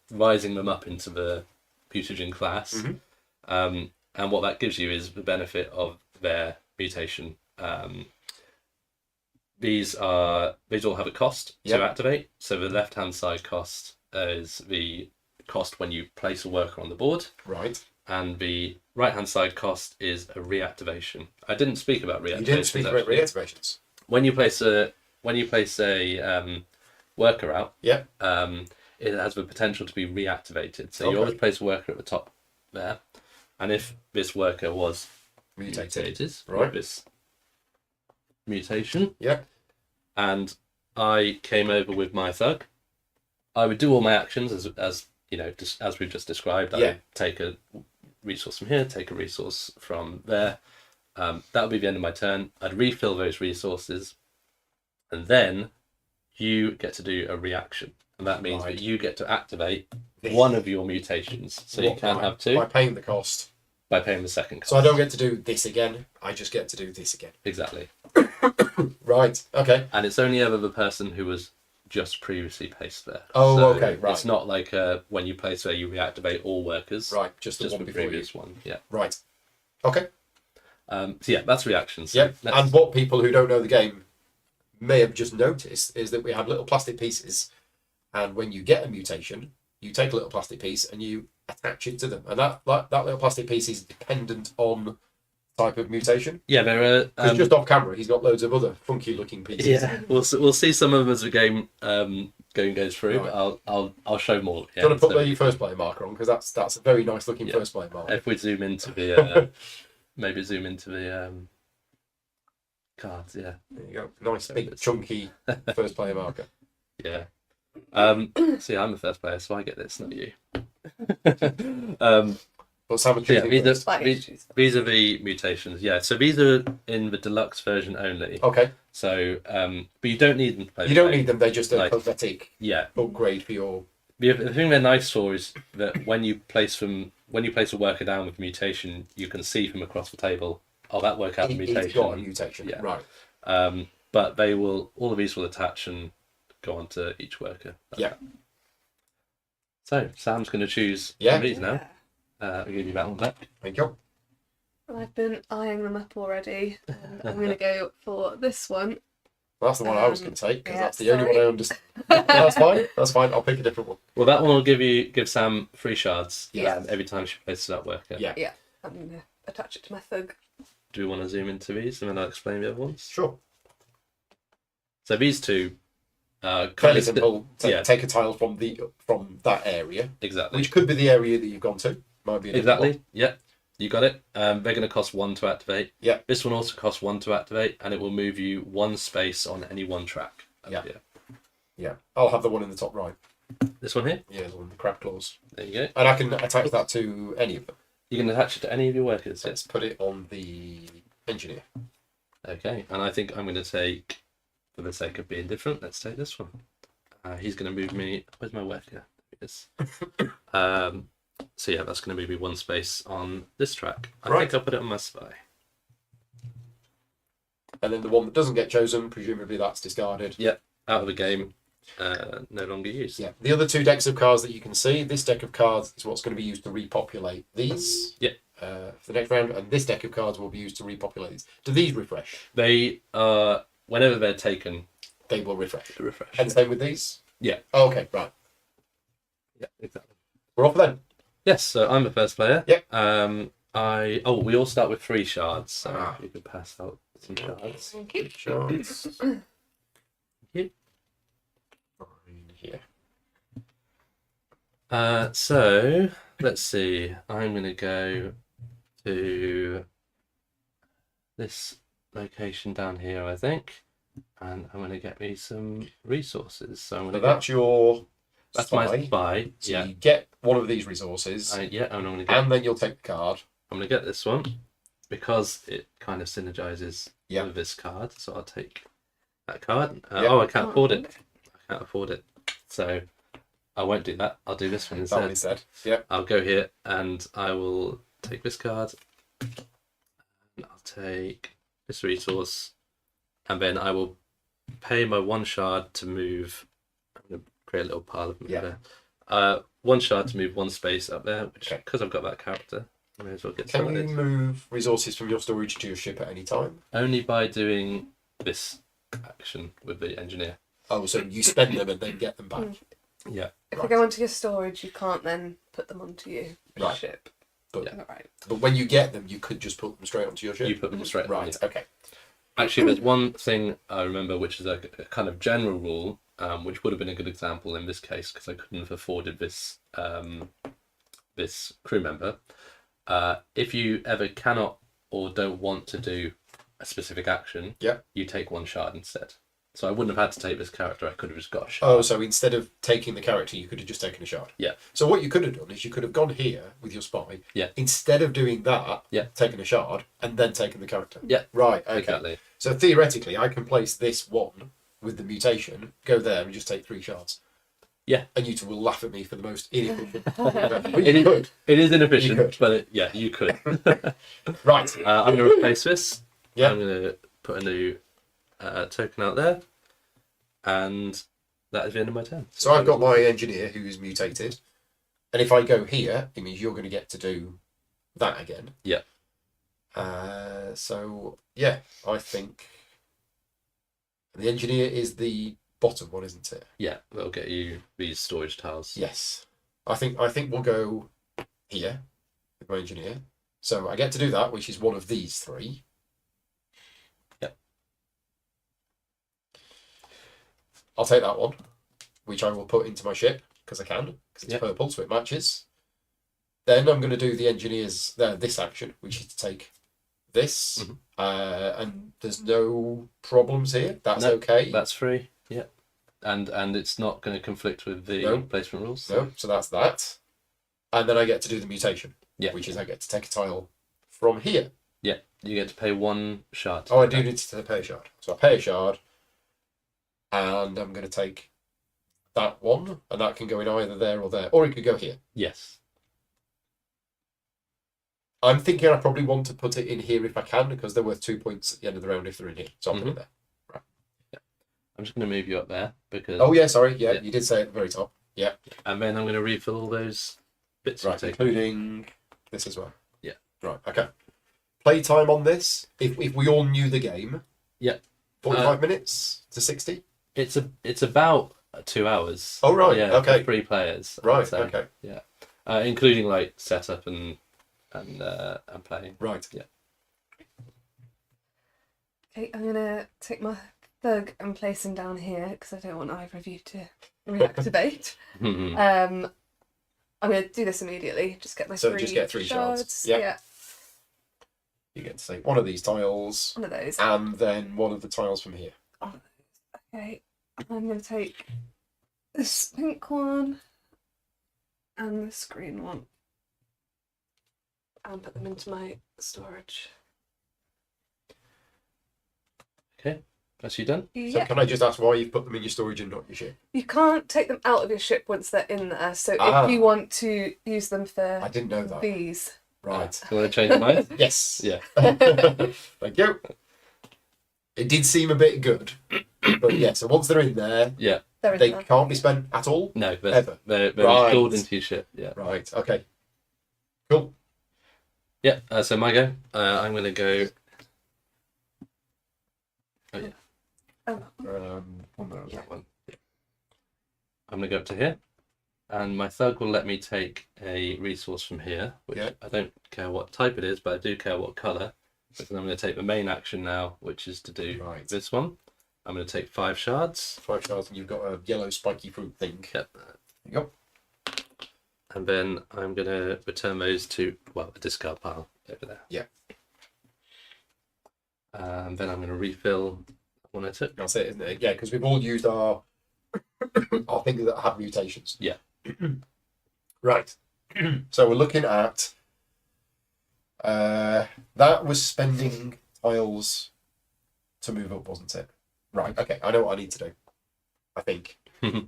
Rising them up into the Mutagen class.
Mm-hmm.
And what that gives you is the benefit of their mutation. These all have a cost to activate. So the left hand side cost is the cost when you place a worker on the board.
Right.
And the right hand side cost is a reactivation. I didn't speak about reactivations.
You didn't speak about reactivations.
When you place a worker out, it has the potential to be reactivated. So you always place a worker at the top there, and if this worker was mutated with this mutation, and I came over with my thug, I would do all my actions as we've just described. I would take a resource from here, take a resource from there. That would be the end of my turn. I'd refill those resources, and then you get to do a reaction, and that means that you get to activate one of your mutations. So you can have 2
by paying the cost.
By paying the second cost.
So I don't get to do this again. I just get to do this again.
Exactly.
Right. Okay.
And it's only ever the person who was just previously placed there.
Oh,
so
okay. Right.
It's not like when you place there, you reactivate all workers.
Right. Just the
previous one. Yeah.
Right. Okay.
So that's reactions.
So and what people who don't know the game may have just noticed is that we have little plastic pieces, and when you get a mutation, you take a little plastic piece and you attach it to them, and that little plastic piece is dependent on type of mutation. Yeah,
there are.
Because just off camera, he's got loads of other funky looking pieces.
Yeah, we'll see some of them as the game goes through. Right. But I'll show more.
Do you want to put the first player marker on, because that's a very nice looking first player marker.
If we zoom into the maybe zoom into the cards. Yeah,
there you go. Nice big chunky first player marker.
Yeah. See, I'm the first player, so I get this, not you.
But Sam,
these are the mutations. Yeah, so these are in the deluxe version only.
Okay.
So, but you don't need them to play.
You don't need them. They're just a cosmetic upgrade for your.
The thing they're nice for is that when you place a worker down with mutation, you can see from across the table. Oh, that worker has a mutation.
It's got a mutation.
Yeah.
Right.
But all of these will attach and go on to each worker.
Yeah.
So Sam's going to choose one of these now. I'll give you that one back.
Thank you.
I've been eyeing them up already, and I'm going to go for this one.
Well, that's the one I was going to take, because that's the only one I understand. That's fine. That's fine. I'll pick a different one.
Well, that one will give Sam 3 shards.
Yeah.
Every time she places that worker.
Yeah.
Yeah. I'm going to attach it to my thug.
Do we want to zoom into these and then I'll explain the other ones?
Sure.
So these two.
Fairly simple. Take a tile from that area.
Exactly.
Which could be the area that you've gone to. Might be a different
Exactly.
one.
Yeah, you got it. They're going to cost 1 to activate.
Yeah.
This one also costs 1 to activate, and it will move you 1 space on any one track.
Yeah. Yeah. I'll have the one in the top right.
This one here.
Yeah, the one with the crab claws.
There you go.
And I can attach that to any of them.
You can attach it to any of your workers.
Let's put it on the engineer.
Okay, and I think I'm going to take, for the sake of being different, let's take this one. He's going to move me. Where's my worker? There it is. So yeah, that's going to move me 1 space on this track. I think I'll put it on my spy.
And then the one that doesn't get chosen, presumably that's discarded.
Yep, out of the game, no longer used.
Yeah. The other 2 decks of cards that you can see, this deck of cards is what's going to be used to repopulate these.
Yeah.
For the next round, and this deck of cards will be used to repopulate these. Do these refresh?
They are, whenever they're taken,
They will refresh.
they refresh.
And same with these?
Yeah.
Oh, okay, right.
Yeah, exactly.
We're off then.
Yes, so I'm the first player.
Yep.
We all start with 3 shards, so
Ah.
you could pass out some shards.
Thank you.
Shards.
Yep.
Here.
So let's see. I'm going to go to this location down here, I think, and I'm going to get me some resources. So I'm going
So
to
that's your
that's
spy.
my spy.
So
Yeah.
you get one of these resources,
And I'm going to get
and then you'll take the card.
I'm going to get this one because it kind of synergizes
Yeah.
with this card. So I'll take that card.
Yeah.
Oh, I can't afford it. I can't afford it. So I won't do that. I'll do this one
That one
instead.
instead. Yep.
I'll go here and I will take this card. And I'll take this resource. And then I will pay my 1 shard to move. I'm going to create a little pile of them
Yeah.
there. 1 shard to move 1 space up there, which
Okay.
because I've got that character, I may as well get some
Can
of
you
this.
move resources from your storage to your ship at any time?
Only by doing this action with the engineer.
Oh, so you spend them and then get them back.
Yeah.
If
Right.
they go onto your storage, you can't then put them onto your
Right.
ship.
But-
Is that right?
But when you get them, you could just put them straight onto your ship.
You put them straight on.
Right. Okay.
Actually, there's one thing I remember, which is a kind of general rule, which would have been a good example in this case because I couldn't have afforded this this crew member. If you ever cannot or don't want to do a specific action,
Yeah.
you take 1 shard instead. So I wouldn't have had to take this character. I could have just got a shard.
Oh, so instead of taking the character, you could have just taken a shard.
Yeah.
So what you could have done is you could have gone here with your spy.
Yeah.
Instead of doing that,
Yeah.
taken a shard and then taken the character.
Yeah.
Right. Okay.
Exactly.
So theoretically, I can place this one with the mutation, go there and just take 3 shards.
Yeah.
And you two will laugh at me for the most inefficient. But
It
you
is-
could.
It is
You
inefficient,
could.
but you could.
Right.
I'm going to replace this.
Yeah.
I'm going to put a new token out there. And that is the end of my turn.
So I've got my engineer who is mutated. And if I go here, it means you're going to get to do that again.
Yeah.
So, yeah, I think the engineer is the bottom one, isn't it?
Yeah, that'll get you these storage tiles.
Yes. I think we'll go here with my engineer. So I get to do that, which is one of these 3.
Yep.
I'll take that one, which I will put into my ship because I can, because it's
Yep.
purple, so it matches. Then I'm going to do the engineer's this action, which is to take this,
Mhm.
and there's no problems here. That's
No,
okay.
That's free. Yeah. And it's not going to conflict with the
No.
placement rules.
No, so that's that. And then I get to do the mutation,
Yeah.
which is I get to take a tile from here.
Yeah. You get to pay 1 shard.
Oh, I do need to pay a shard. So I pay a shard, and I'm going to take that one, and that can go in either there or there, or it could go here.
Yes.
I'm thinking I probably want to put it in here if I can, because they're worth 2 points at the end of the round if they're in here. So I'll put it there.
I'm just going to move you up there because.
Oh, yeah, sorry. Yeah,
Yeah.
you did say at the very top. Yeah,
And then I'm going to refill all those bits.
right,
you've taken.
including this as well.
Yeah.
Right, okay. Playtime on this, if we all knew the game.
Yeah.
45 minutes to 60?
It's about 2 hours.
Oh, right,
Yeah.
okay.
For 3 players. I'd
Right,
say.
okay.
Yeah. Including like setup and playing.
Right.
Yeah.
Okay, I'm gonna take my thug and place him down here because I don't want either of you to reactivate. I'm going to do this immediately. Just get my
So
three
just get 3 shards. Yeah.
Yeah,
You get to take one of these tiles,
one of those.
and then one of the tiles from here.
Okay, I'm going to take this pink one and this green one and put them into my storage.
Okay, that's you done.
So
Yeah,
can I just ask why you've put them in your storage and not your ship?
you can't take them out of your ship once they're in there. So
Ah.
if you want to use them for
I didn't know that.
these,
Right.
You want to change your mind?
Yes.
Yeah.
Thank you. It did seem a bit good, but yeah. So once they're in there,
Yeah.
they're in
they
there.
can't be spent at all.
No,
Ever.
they're
Right.
stored into your ship. Yeah.
Right. Okay. Cool.
Yeah. So my go. I'm gonna go. Oh yeah. That one. Yeah. I'm gonna go up to here, and my thug will let me take a resource from here, which
Yeah.
I don't care what type it is, but I do care what color. Because I'm going to take the main action now, which is to do
Right.
this one. I'm going to take 5 shards.
5 shards, and you've got a yellow spiky fruit thing.
Yep.
There you go.
And then I'm going to return those to, well, the discard pile over there.
Yeah.
And then I'm going to refill one I took.
That's it, isn't it? Yeah, because we've all used our our things that have mutations.
Yeah.
Right. So we're looking at that was spending tiles to move up, wasn't it? Right. Okay. I know what I need to do. I think.
Famous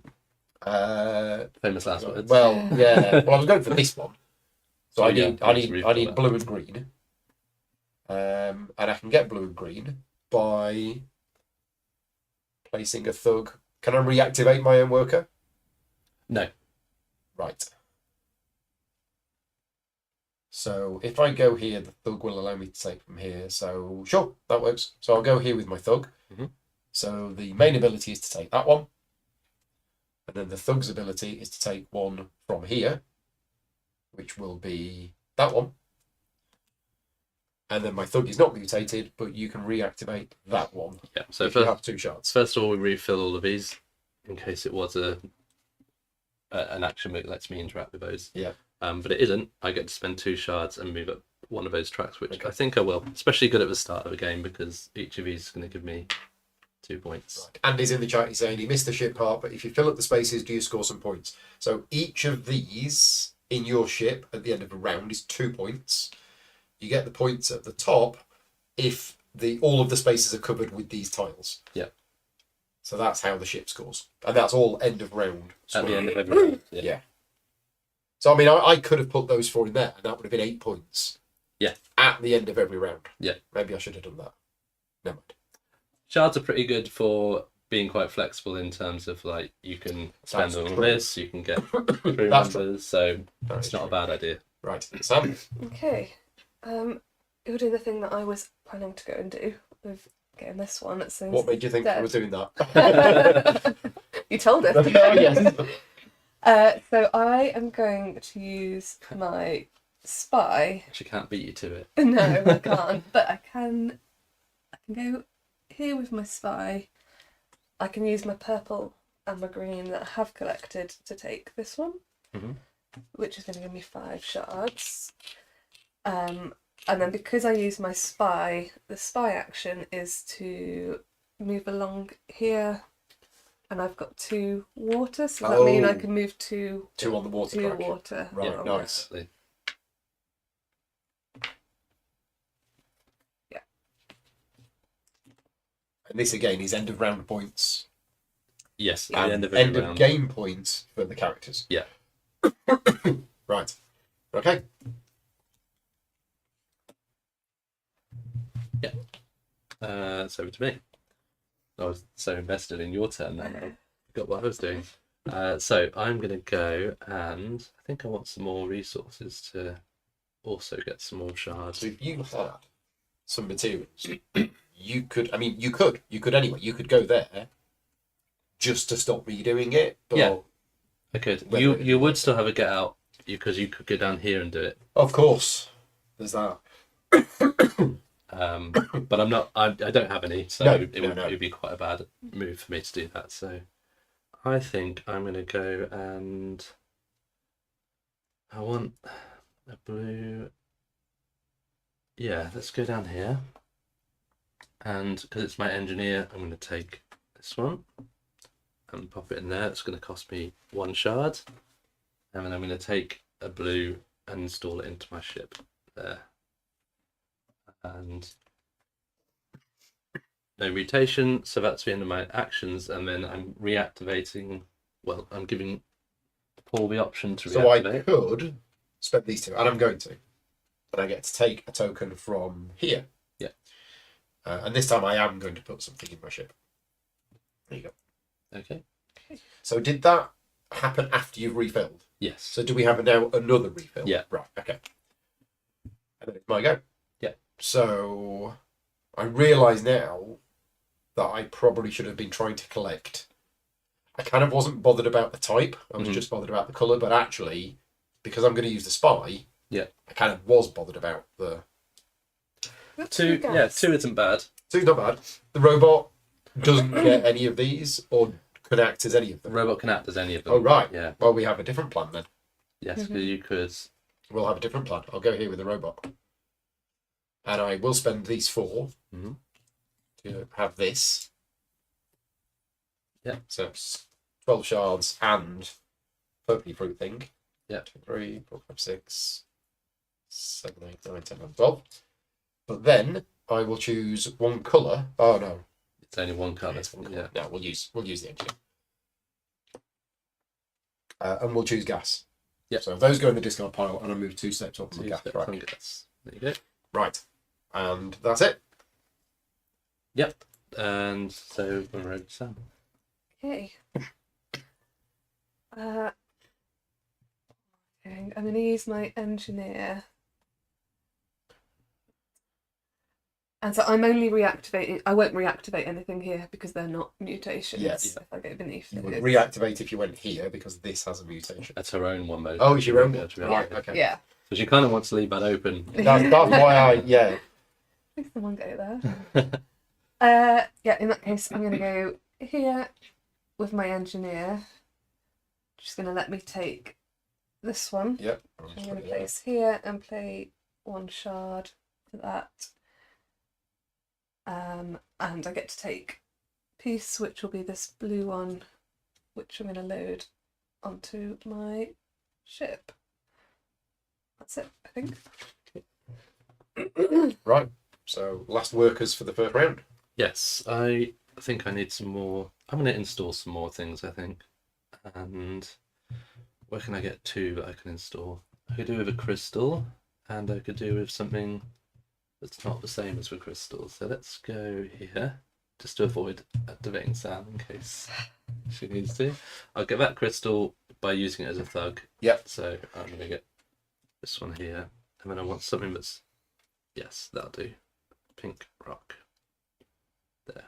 last words.
Well, yeah. Well, I was going for this one. So I
yeah,
need
please refill that.
blue and green. And I can get blue and green by placing a thug. Can I reactivate my own worker?
No.
Right. So if I go here, the thug will allow me to take from here. So sure, that works. So I'll go here with my thug.
Mhm.
So the main ability is to take that one. And then the thug's ability is to take one from here, which will be that one. And then my thug is not mutated, but you can reactivate that one
Yeah. So
if you have 2 shards.
first of all, we refill all of these in case it was an action that lets me interact with those.
Yeah.
But it isn't. I get to spend 2 shards and move up one of those tracks, which
Okay.
I think I will. Especially good at the start of the game because each of these is going to give me 2 points.
Right. Andy's in the chat, he's saying he missed the ship part, but if you fill up the spaces, do you score some points? So each of these in your ship at the end of a round is 2 points. You get the points at the top if all of the spaces are covered with these tiles.
Yeah.
So that's how the ship scores. And that's all end of round.
At the end of every round. Yeah.
Yeah. So I mean, I could have put those 4 in there, and that would have been 8 points.
Yeah.
At the end of every round.
Yeah.
Maybe I should have done that. Never mind.
Shards are pretty good for being quite flexible in terms of like you can spend
That's
them on
true.
this, you can get crew
That's
members, so
That
it's
is
not
true.
a bad idea.
Right. Sam?
Okay. You'll do the thing that I was planning to go and do with getting this one. It seems.
What made you think I
dead.
was doing that?
You told us.
Oh, yes.
So I am going to use my spy.
She can't beat you to it.
No, I can't. But I can go here with my spy. I can use my purple and my green that I have collected to take this one,
Mhm.
which is going to give me 5 shards. And then because I use my spy, the spy action is to move along here. And I've got 2 water, so that means I
Oh.
can move 2
2 on the water
2
track.
water.
Right,
Yeah,
nice.
exactly.
And this again is end of round points.
Yes, at
And
the end of every round.
game points for the characters.
Yeah.
Right. Okay.
It's over to me. I was so invested in your turn now. I forgot what I was doing. So I'm going to go and I think I want some more resources to also get some more shards.
So if you had some materials, you could anyway, you could go there just to stop me doing it. But
Yeah. I could.
Whether
You
it-
you would still have a get out because you could go down here and do it.
Of course. There's that.
But I'm not. I don't have any, so
No,
it'd be quite a bad move for me to do that. So I think I'm going to go and I want a blue. Yeah, let's go down here. And because it's my engineer, I'm going to take this one and pop it in there. It's going to cost me 1 shard. And then I'm going to take a blue and install it into my ship there. And no mutation, so that's the end of my actions. And then I'm reactivating. Well, I'm giving Paul the option to
So I
reactivate.
could spend these 2, and I'm going to. And I get to take a token from here.
Yeah.
And this time I am going to put something in my ship. There you go.
Okay.
So did that happen after you've refilled?
Yes.
So do we have now another refill?
Yeah.
Right, okay. And then it's my go.
Yeah.
So I realise now that I probably should have been trying to collect. I kind of wasn't bothered about the type. I was just bothered about the colour, but actually, because I'm going to use the spy,
Yeah.
I kind of was bothered about the...
Two. Yeah, 2 isn't bad.
2's not bad. The robot doesn't get any of these, or can act as any of
The
them.
robot can act as any of them.
Oh, right.
Yeah.
Well, we have a different plan then.
Yes, because you could.
We'll have a different plan. I'll go here with the robot. And I will spend these 4
Mhm.
to have this.
Yeah.
So it's 12 shards and purpley fruit thing.
Yeah.
2, 3, 4, 5, 6, 7, 8, 9, 10, 11, 12. But then I will choose 1 colour. Oh no.
It's only 1 colour.
It's 1
Yeah.
colour. No, we'll use the engine. And we'll choose gas.
Yeah.
So those go in the discard pile, and I move 2 steps up on the
2
gas
steps
track.
on gas. There you go.
Right. And that's it.
Yep. And so we're ready, Sam.
Okay. Okay, I'm going to use my engineer. And so I'm only reactivating. I won't reactivate anything here because they're not mutations.
Yes.
If I go beneath
You
it.
would
it's-
reactivate if you went here because this has a mutation.
That's her own one mode.
Oh, it's your own
Yeah,
one.
to be
Right,
honest.
okay.
Yeah.
So she kind of wants to leave that open.
That's why I, yeah.
Please someone go there. Yeah, in that case, I'm going to go here with my engineer. Just going to let me take this one.
Yep.
I'm going to place here and play 1 shard for that. And I get to take piece, which will be this blue one, which I'm going to load onto my ship. That's it, I think.
Right. So last workers for the first round.
Yes, I think I need some more. I'm going to install some more things, I think. And where can I get 2 that I can install? I could do with a crystal, and I could do with something that's not the same as the crystal. So let's go here, just to avoid activating Sam in case she needs to. I'll get that crystal by using it as a thug.
Yep.
So I'm going to get this one here, and then I want something that's, yes, that'll do. Pink rock. There.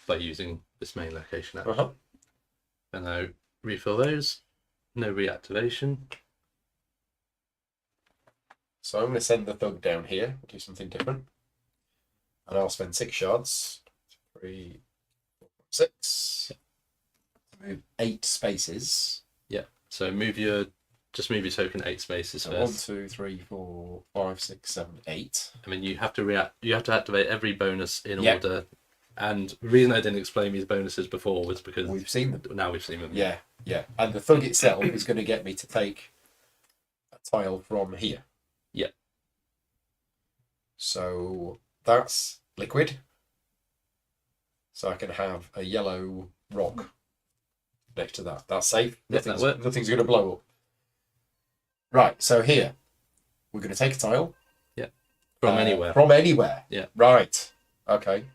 By using this main location action.
Uh-huh.
And I refill those. No reactivation.
So I'm going to send the thug down here, do something different. And I'll spend 6 shards. 3, 4, 5, 6. Move 8 spaces.
Yeah. So move your token 8 spaces
So
first.
1, 2, 3, 4, 5, 6, 7, 8.
I mean, you have to activate every bonus in
Yep.
order. And the reason I didn't explain these bonuses before was because
We've seen them.
now we've seen them.
Yeah, yeah. And the thug itself is going to get me to take a tile from here.
Yeah.
So that's liquid. So I can have a yellow rock next to that. That's safe.
Yeah, that works.
Nothing's going to blow up. Right, so here, we're going to take a tile.
From anywhere.
From anywhere.
Yeah.
Right. Okay.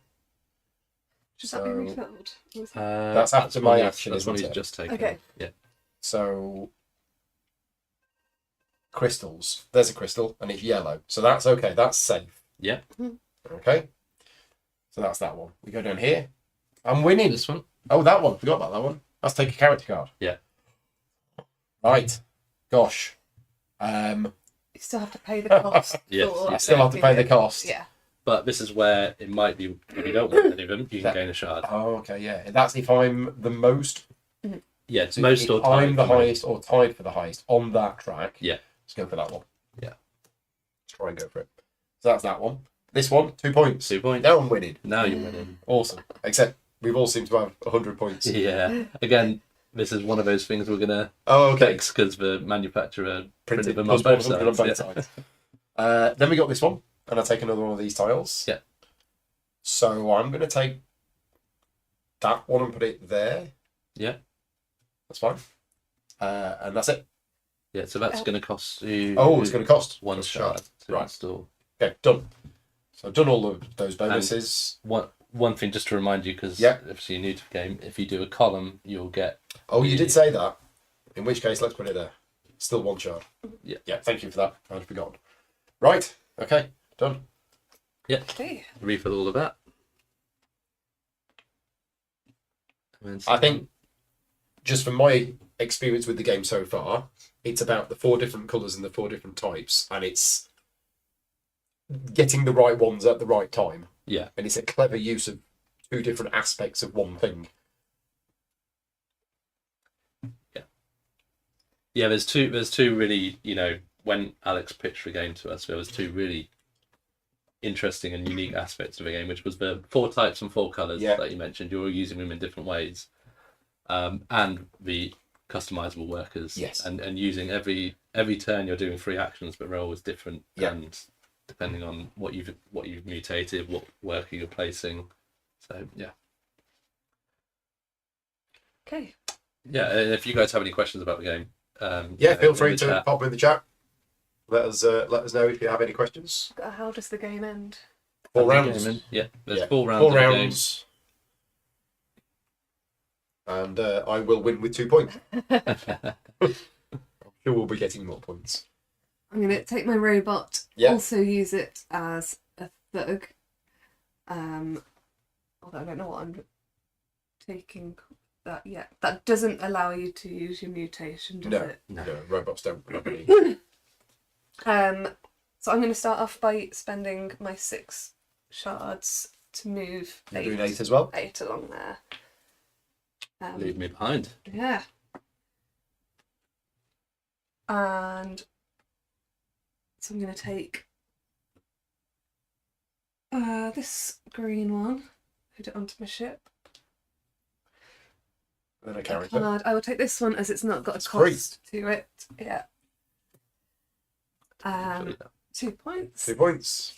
Should that be
So-
refilled? Or is it-
That's after
the
my
one
action,
That's one
isn't
he's
it?
just taken.
Okay.
Yeah.
So crystals. There's a crystal and it's yellow. So that's okay. That's safe.
Yeah.
Okay. So that's that one. We go down here. I'm winning.
This one.
Oh, that one. Forgot about that one. Let's take a character card.
Yeah.
Right. Gosh.
You still have to pay the cost.
Yes,
for
you
still have to pay the cost.
Yeah.
But this is where it might be, if you don't want any of them, you can
That-
gain a shard.
Oh, okay. Yeah. That's if I'm the most
Yeah, it's
So
most
if
or tied.
I'm the
for me.
highest or tied for the highest on that track,
Yeah.
let's go for that one.
Yeah.
Let's try and go for it. So that's that one. This one, 2 points.
2 points.
Now I'm winning.
Now you're winning.
Awesome. Except we've all seemed to have 100 points.
Yeah. Again, this is one of those things we're gonna
Oh, okay.
fix because the manufacturer printed
Printed
them
plus
on both
100 on
sides.
both
Yeah.
sides. Then we got this one, and I'll take another one of these tiles.
Yeah.
So I'm going to take that one and put it there.
Yeah.
That's fine. And that's it.
Yeah, so that's going to cost you.
Oh, it's going to cost
one shard to
Right.
install.
Okay, done. So I've done all of those bonuses.
One thing just to remind you, because
Yeah.
obviously you're new to the game, if you do a column, you'll get.
Oh, you did say that. In which case, let's put it there. Still 1 shard.
Yeah.
Yeah, thank you for that. I'd forgotten. Right. Okay, done.
Okay.
Refill all of that. And then
I think, just from my experience with the game so far, it's about the 4 different colours and the 4 different types, and it's getting the right ones at the right time.
Yeah.
And it's a clever use of 2 different aspects of one thing.
Yeah, there's two really, when Alex pitched the game to us, there was 2 really interesting and unique aspects of the game, which was the 4 types and 4 colours
Yeah.
that you mentioned. You were using them in different ways. And the customizable workers.
Yes.
And using every turn you're doing 3 actions, but they're always different.
Yeah.
And depending on what you've mutated, what worker you're placing. So yeah.
Okay.
Yeah, and if you guys have any questions about the game,
Yeah, feel
in
free
the
to
chat.
pop in the chat. Let us know if you have any questions.
How does the game end?
4
Have the
rounds.
game in. Yeah, there's
Yeah,
4 rounds.
4
of the game.
rounds. And I will win with 2 points. I'm sure we'll be getting more points.
I'm going to take my robot,
Yeah.
also use it as a thug. Although I don't know what I'm taking that yet. That doesn't allow you to use your mutation, does
No,
it?
no, robots don't have any.
So I'm going to start off by spending my 6 shards to move
You're doing 8 as well?
8 along there.
Leave me behind.
Yeah. And so I'm going to take this green one, put it onto my ship.
Then a character.
Card. I will take this one as it's not got a
It's free.
cost to it. Yeah.
Actually,
2 points.
2 points.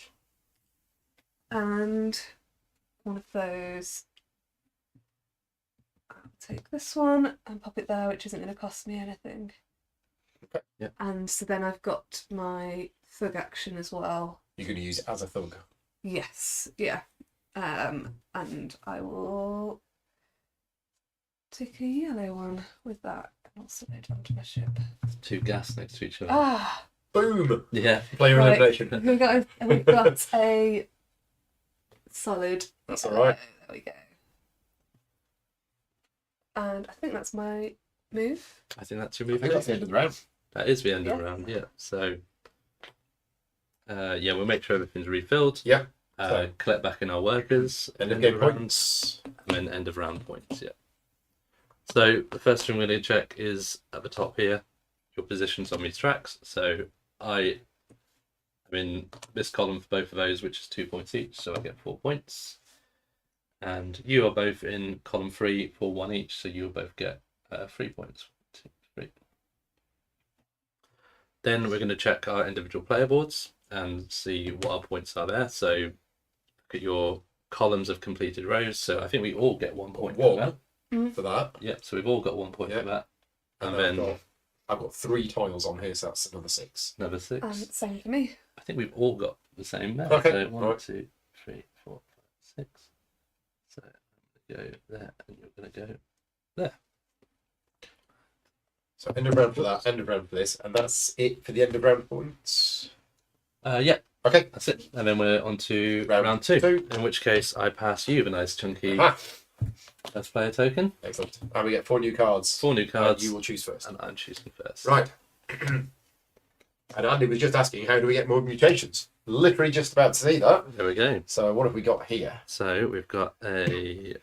And one of those. I'll take this one and pop it there, which isn't going to cost me anything.
Okay.
Yeah.
And so then I've got my thug action as well.
You're going to use it as a thug.
Yes, yeah. And I will take a yellow one with that and also put it onto my ship.
2 gas next to each other.
Ah,
Boom!
Yeah.
Player
Right.
elimination.
we've got a solid.
That's all right.
There we go. And I think that's my move.
I think that's your
I
move.
think that's the end of the round.
That is the end of the
Yeah.
round, yeah. So, yeah, we'll make sure everything's refilled.
Yeah.
Collect back in our workers.
End of
end
game
round,
points.
And then end of round points, yeah. So, the first thing we're going to check is at the top here, your positions on these tracks. So, I'm in this column for both of those, which is 2 points each, so I get 4 points. And you are both in column 3 for 1 each, so you'll both get 3 points. 1, 2, 3. Then we're going to check our individual player boards and see what our points are there. So look at your columns of completed rows. So I think we all get 1 point for that.
For that.
Yeah, so we've all got 1 point
Yeah.
for that.
And
And then
I've got 3 tiles on here, so that's another 6.
another 6.
Same for me.
I think we've all got the same there.
Okay,
So 1,
right.
2, 3, 4, 5, 6. So I'm going to go there and you're going to go there.
So end of round for that, end of round for this, and that's it for the end of round points.
Yeah,
Okay.
that's it. And then we're on to
Round
round 2.
two.
In which case I pass you the nice chunky
Ah,
first player token.
excellent. And we get 4 new cards.
4 new cards.
And you will choose first.
And I'm choosing first.
Right. And Andy was just asking, how do we get more mutations? Literally just about to see that.
There we go.
So what have we got here?
So we've got a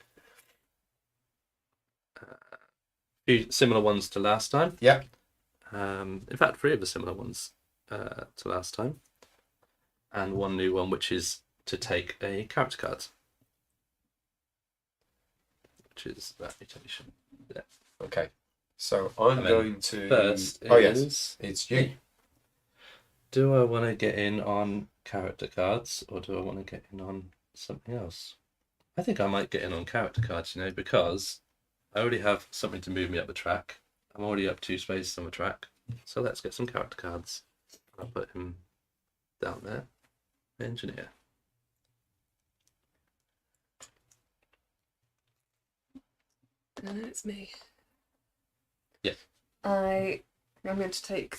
few similar ones to last time.
Yeah.
In fact, 3 of the similar ones to last time, and 1 new one, which is to take a character card, which is that mutation. Yeah.
Okay. So I'm
And then
going to.
First
Oh yes,
is,
it's you.
do I want to get in on character cards, or do I want to get in on something else? I think I might get in on character cards, because I already have something to move me up the track. I'm already up 2 spaces on the track, so let's get some character cards. I'll put him down there. Engineer.
It's me.
Yeah.
I'm going to take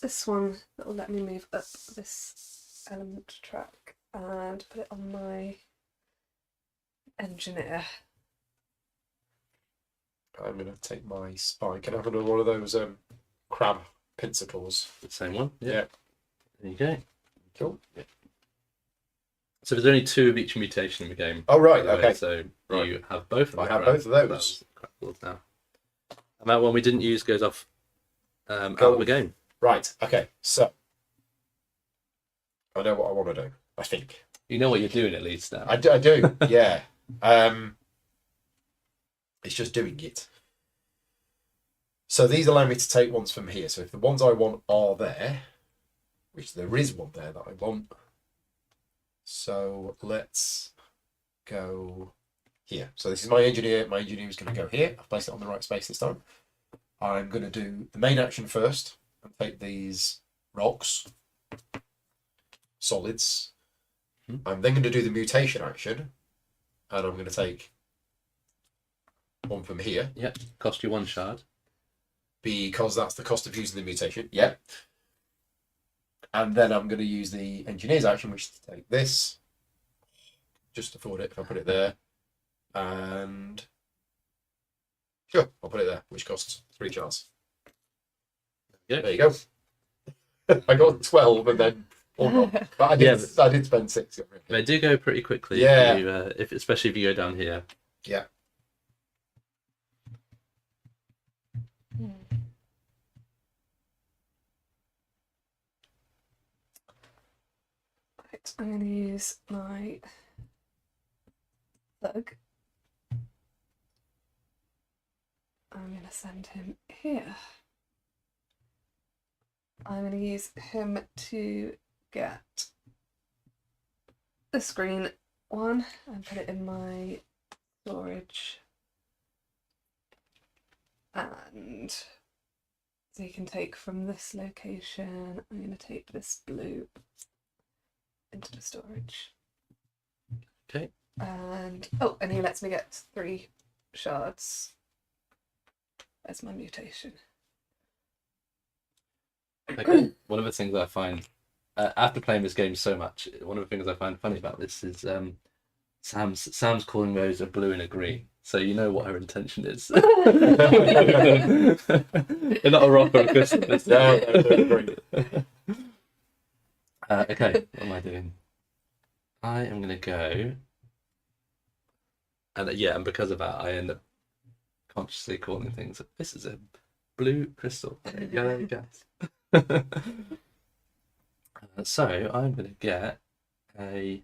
this one that will let me move up this element track and put it on my engineer.
I'm going to take my spy. Can I have another one of those crab pincicles?
The same one?
Yeah.
There you go.
Cool.
Yeah. So there's only 2 of each mutation in the game.
Oh, right,
by the way,
okay.
So
Right.
you have both of them.
I have both of those.
Now. And that one we didn't use goes off out
Go.
of the game.
Right, okay. So, I know what I want to do, I think.
You know what you're doing at least now.
I do, yeah. It's just doing it. So these allow me to take ones from here. So if the ones I want are there, which there is one there that I want. So let's go here. So this is my engineer. My engineer is going to go here. I've placed it on the right space this time. I'm going to do the main action first and take these rocks, solids. I'm then going to do the mutation action, and I'm going to take one from here.
Yep, cost you 1 shard.
Because that's the cost of using the mutation. Yep. And then I'm going to use the engineer's action, which is to take this. Just afford it if I put it there. And sure, I'll put it there, which costs 3 shards.
Yeah.
There you go. I got 12 and then but I did spend 6.
They do go pretty quickly.
Yeah.
Especially if you go down here.
Yeah.
Right, I'm going to use my thug. I'm going to send him here. I'm going to use him to get the screen one and put it in my storage. And so you can take from this location, I'm going to take this blue into the storage.
Okay.
And and he lets me get 3 shards as my mutation.
Okay. One of the things I find after playing this game so much, one of the things I find funny about this is Sam's calling those a blue and a green, so you know what her intention is. They're not a rock or a crystal. Okay, what am I doing? I am going to go, and because of that, I end up consciously calling things. This is a blue crystal. Yellow gas. So I'm going to get a.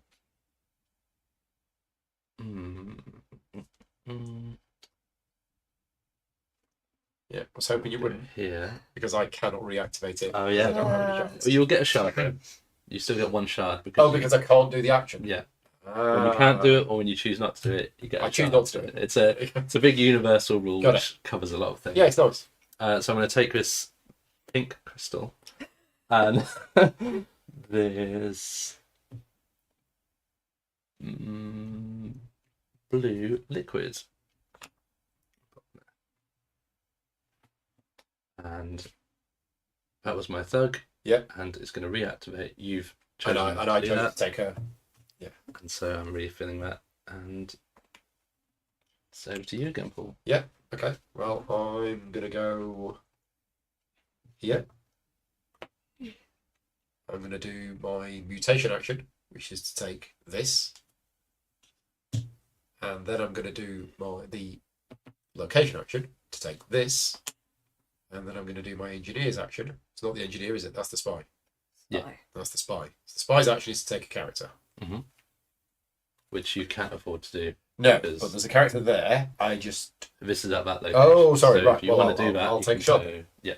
Yeah, I was hoping you wouldn't.
Here.
Because I cannot reactivate it.
Oh, yeah.
I don't have any shards.
Well, you'll get a shard though. You still get 1 shard because.
Oh, because I can't do the action.
Yeah. When you can't do it, or when you choose not to do it, you get.
I choose not to do it.
It's a big universal rule
Got
which covers a lot of things.
Yeah, it's nice.
So I'm going to take this pink crystal, and there's blue liquid, and that was my thug.
Yep.
And it's going to reactivate. You've
And
chosen
I
to do
chose
that.
to take her. Yeah.
And so I'm refilling that, and it's over to you again, Paul.
Yeah. Okay. Well, I'm gonna go here. I'm gonna do my mutation action, which is to take this, and then I'm gonna do the location action to take this, and then I'm going to do my engineer's action. It's not the engineer, is it? That's the spy.
Yeah.
Spy.
That's the spy. So the spy's action is to take a character.
Mm-hmm. Which you can't afford to do.
No,
because
but there's a character there. I just...
this is at that location.
Oh, sorry,
so
right.
If you
Well,
want to do that,
I'll
you
take a
can
shot.
go- Yeah.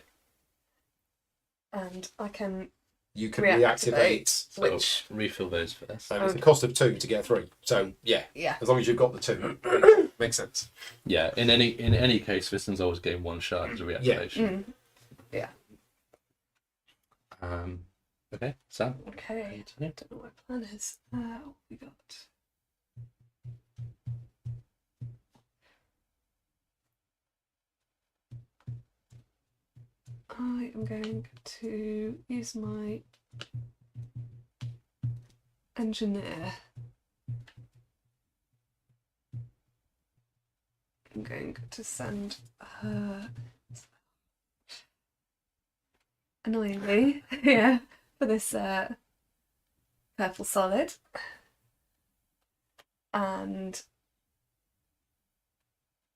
And I can
You can
reactivate,
reactivate.
So
which
refill those first.
And it's the cost of 2 to get 3. So, yeah,
yeah.
as long as you've got the 2. Makes sense.
Yeah. In any case, Visten's always getting 1 shard as a reactivation.
Yeah.
Okay. Sam.
Okay. I
Continue.
don't know what my plan is. What we got? I am going to use my engineer. I'm going to send her, annoyingly, yeah, for this purple solid. And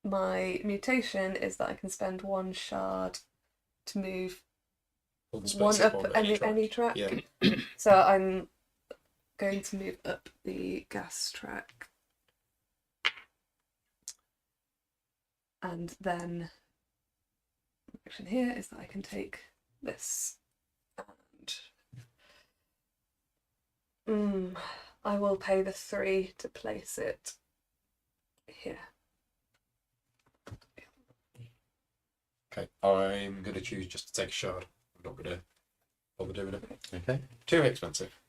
my mutation is that I can spend 1 shard to move
All the space
1 up
on
any track.
Yeah.
So I'm going to move up the gas track. And then the action here is that I can take this and I will pay the 3 to place it here.
Okay, I'm going to choose just to take a shard. I'm not going to bother doing it.
Okay.
Too expensive.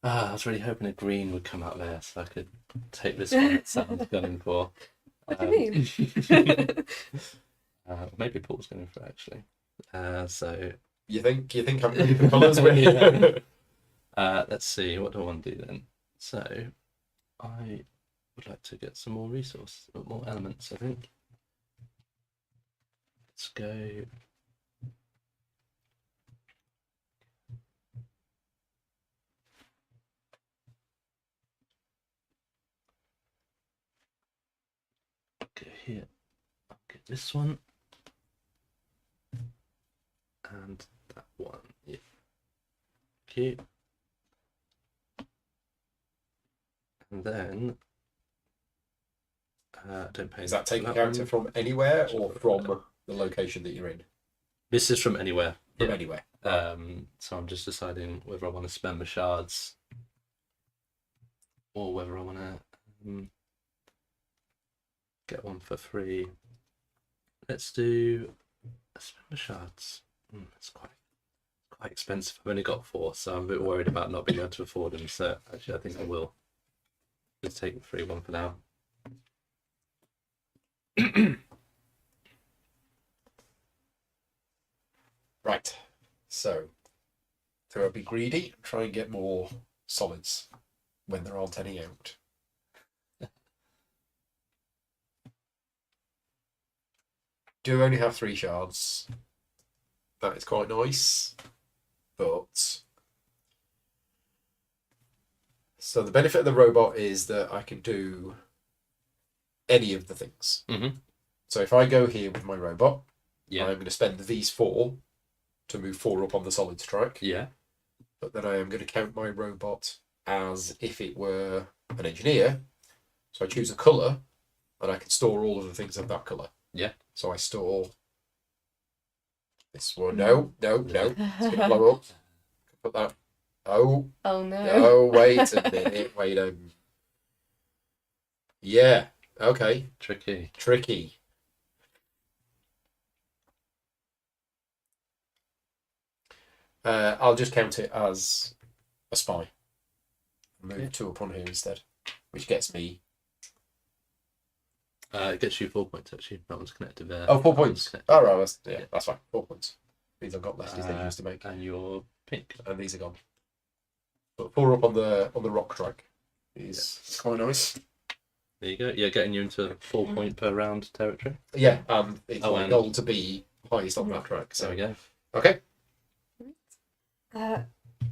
I was really hoping a green would come out there so I could take this one that Sam's gunning for.
What do you mean?
Maybe Paul's going for it, actually. So
You think I'm ready for colours when you...
let's see, what do I want to do then? So I would like to get some more resource, more elements, I think. Let's go. Go here. I'll get this one. And that one. Yeah. Okay. And then don't pay.
Is that taking a
that
character
one.
from anywhere or from the location that you're in?
This is from anywhere.
From
Yeah.
anywhere.
So I'm just deciding whether I want to spend my shards or whether I want to get one for free. Let's spend my shards. It's quite expensive. I've only got 4, so I'm a bit worried about not being able to afford them. So actually, I think I will just take the free one for now.
Right. So I'll be greedy and try and get more solids when there aren't any out. Do only have 3 shards. That is quite nice. But so the benefit of the robot is that I can do any of the things.
Mm-hmm.
So if I go here with my robot,
Yeah.
I'm going to spend these 4 to move 4 up on the solids track.
Yeah.
But then I am going to count my robot as if it were an engineer. So I choose a colour, and I can store all of the things of that colour.
Yeah.
So I store this one. No. It's going to blow up. Put that. Oh,
Oh no.
no, wait a minute. Wait a... Yeah, okay. Tricky. I'll just count it as a spy. Move 2 up on here instead, which gets me...
It gets you 4 points actually. That one's connected there.
Oh, 4
That one's
points.
connected.
Oh, right, that's fine. 4 points. These I've got left as they used to make.
And you're pink.
And these are gone. But 4 up on the rock track is quite nice.
There you go. Yeah, getting you into 4 point per round territory.
Yeah, it's my
and-
goal to be highest on that track.
There
So
we go.
okay.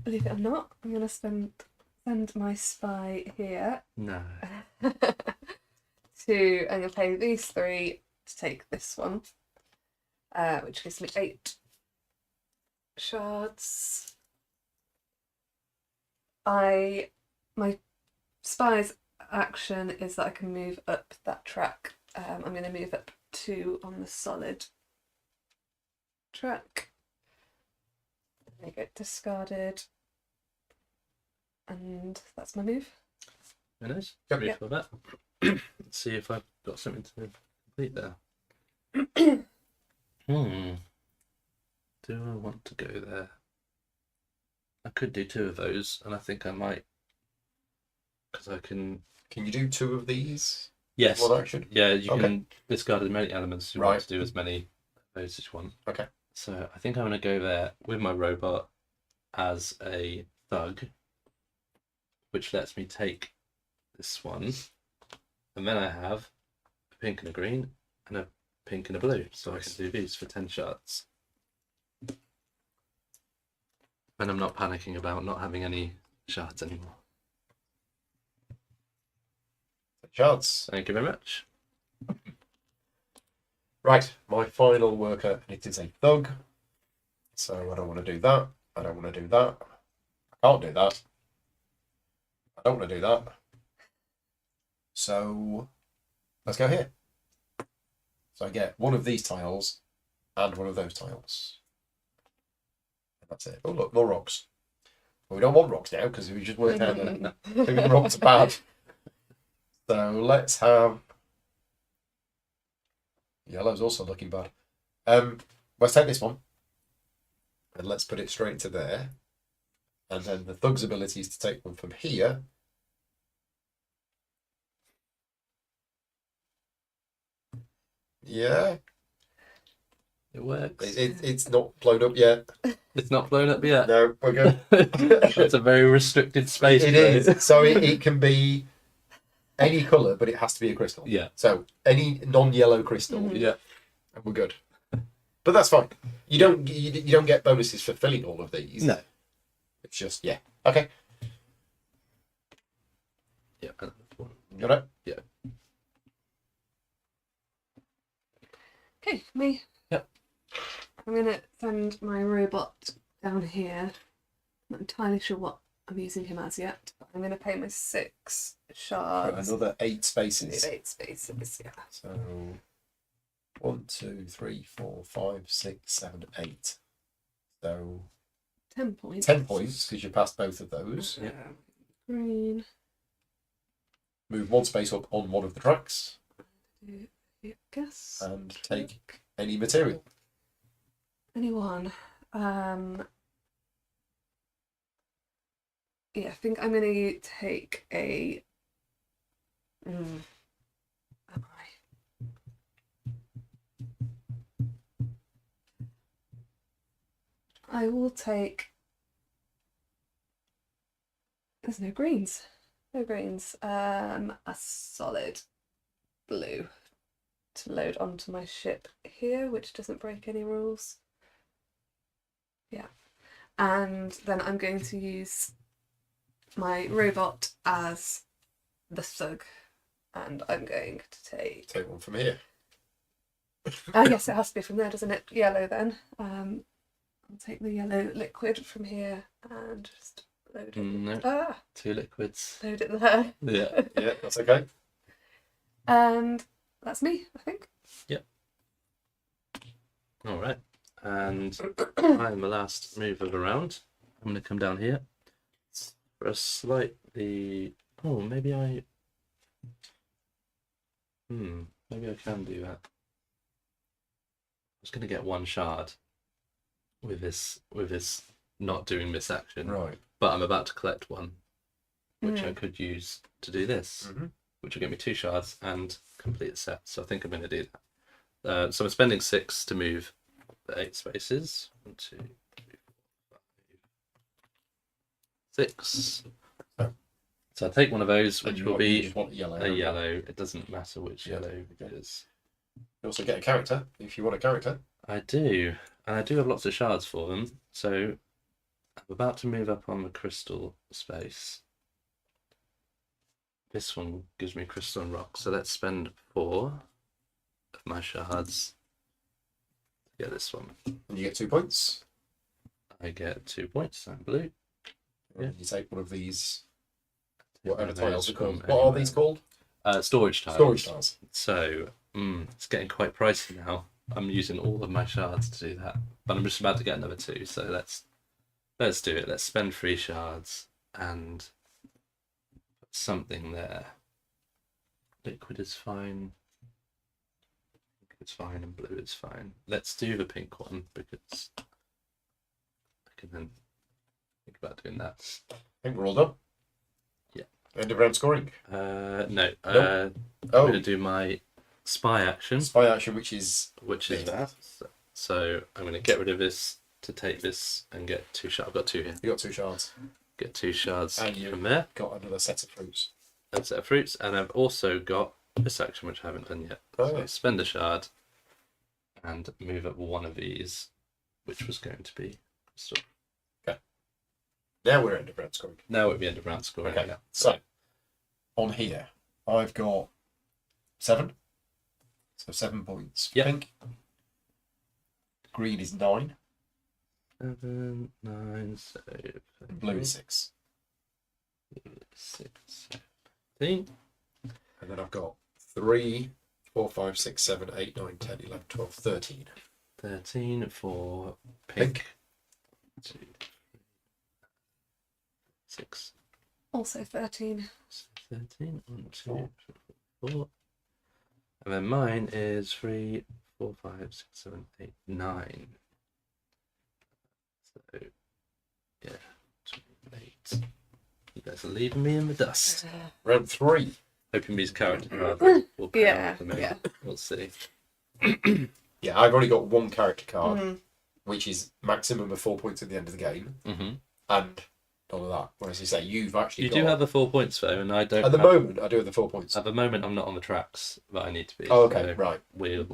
Believe it or not, I'm going to send my spy here
No.
I'm going to pay these 3 to take this one, which gives me 8 shards. My spy's action is that I can move up that track. I'm going to move up 2 on the solid track. They get discarded, and that's my move.
Very nice.
Yep.
Ready for that. Let's see if I've got something to complete there. Do I want to go there? I could do 2 of those, and I think I might, because I can.
Can you do 2 of these?
Yes.
One action.
Yeah, you
Okay.
can discard as many elements as you
Right.
want to do as many of those as you want.
Okay.
So I think I'm going to go there with my robot as a thug, which lets me take this one, and then I have a pink and a green and a pink and a blue, so I can do these for 10 shots. And I'm not panicking about not having any shards anymore.
Shards.
Thank you very much.
Right, my final worker, and it is a thug. So I don't want to do that. I don't want to do that. I can't do that. I don't want to do that. So let's go here. So I get one of these tiles and one of those tiles. And that's it. Oh look, more rocks. Well, we don't want rocks now because we just worked out that moving rocks are bad. So let's have... Yellow's also looking bad. Let's take this one. And let's put it straight to there. And then the thug's ability is to take one from here. Yeah.
It works.
It's not blown up yet.
It's not blown up yet.
No, we're good.
It's a very restricted space.
It
though.
is. So it can be any colour, but it has to be a crystal.
Yeah.
So any non-yellow crystal,
Yeah.
and we're good. But that's fine. You don't get bonuses for filling all of these.
No.
It's just okay.
Yeah.
Got it?
Yeah.
Okay, me.
Yep.
I'm going to send my robot down here. Not entirely sure what I'm using him as yet, but I'm going to pay my 6
For
shards.
another 8
Need
spaces.
8 spaces, yeah.
So 1, 2, 3, 4, 5, 6, 7, 8. So
10 points.
10 points because you passed both of those.
Yeah.
Green.
Move 1 space up on one of the tracks
I guess.
and take any material.
Anyone. Yeah, I think I'm going to take a... Am I will take... There's no greens. No greens. A solid blue to load onto my ship here, which doesn't break any rules. Yeah. And then I'm going to use my robot as the thug, and I'm going to take...
Take one from here.
yes, it has to be from there, doesn't it? Yellow then. I'll take the yellow liquid from here and just load it.
No. 2 liquids.
Load it there.
Yeah.
Yeah, that's okay.
And that's me, I think.
Yep. All right. And I'm the last move of the round. I'm going to come down here for a slightly... Oh, maybe I... Maybe I can do that. I was going to get 1 shard with this not doing this action.
Right.
But I'm about to collect 1, which I could use to do this,
Mm-hmm.
which will get me 2 shards and complete the set. So I think I'm going to do that. So I'm spending 6 to move the 8 spaces. 1, 2, 3, 4, 5, 6. So I'll take one of those, which will
You
be
just want yellow.
a yellow. It doesn't matter which
Yeah,
yellow it
okay.
is.
You also get a character if you want a character.
I do, and I do have lots of shards for them. So I'm about to move up on the crystal space. This one gives me crystal and rock, so let's spend 4 of my shards to get this one.
And you get 2 points.
I get 2 points. I'm blue. Yeah.
And you take one of these, whatever
One of
tiles
those
are called.
from
What are
anywhere.
these called?
Storage tiles.
Storage tiles.
So it's getting quite pricey now. I'm using all of my shards to do that, but I'm just about to get another 2. So let's do it. Let's spend 3 shards and put something there. Liquid is fine. Pink is fine, and blue is fine. Let's do the pink one because I can then think about doing that.
I think we're all done.
Yeah.
End of round scoring.
No.
Nope.
I'm
Oh,
going to do my spy action,
spy action, which is
that. So I'm going to get rid of this to take this and get 2 shards. I've got 2 here.
you got 2 shards.
Get 2 shards
And you-
from there.
Got another set of fruits.
A set of fruits, and I've also got this action which I haven't done yet.
Oh,
So
yeah.
spend a shard and move up one of these, which was going to be crystal.
Now we're end of round scoring.
Now at the end of round scoring.
Okay.
Yeah.
So on here, I've got 7. So 7 points.
Yep.
Pink. Green is 9.
7, 9, so
And blue is 6.
6, 17.
And then I've got 3, 4, 5, 6, 7, 8, 9, 10, 11, 12, 13.
13 for pink. 2, 3, 6,
Also 13.
13. 1, 2, 3, 4. And then mine is 3, 4, 5, 6, 7, 8, 9. So, yeah, 28. You guys are leaving me in the dust.
Round 3.
Hoping these character cards will pay
Yeah,
off for me.
yeah.
We'll see.
Yeah, I've only got 1 character card,
Mhm.
which is maximum of 4 points at the end of the game.
Mm-hmm.
And none of that. Whereas you say you've actually
You
got...
do have the 4 points though, and I don't.
At the
have,
moment, I do have the 4 points.
At the moment, I'm not on the tracks that I need to be.
Oh, okay,
so
right.
We'll.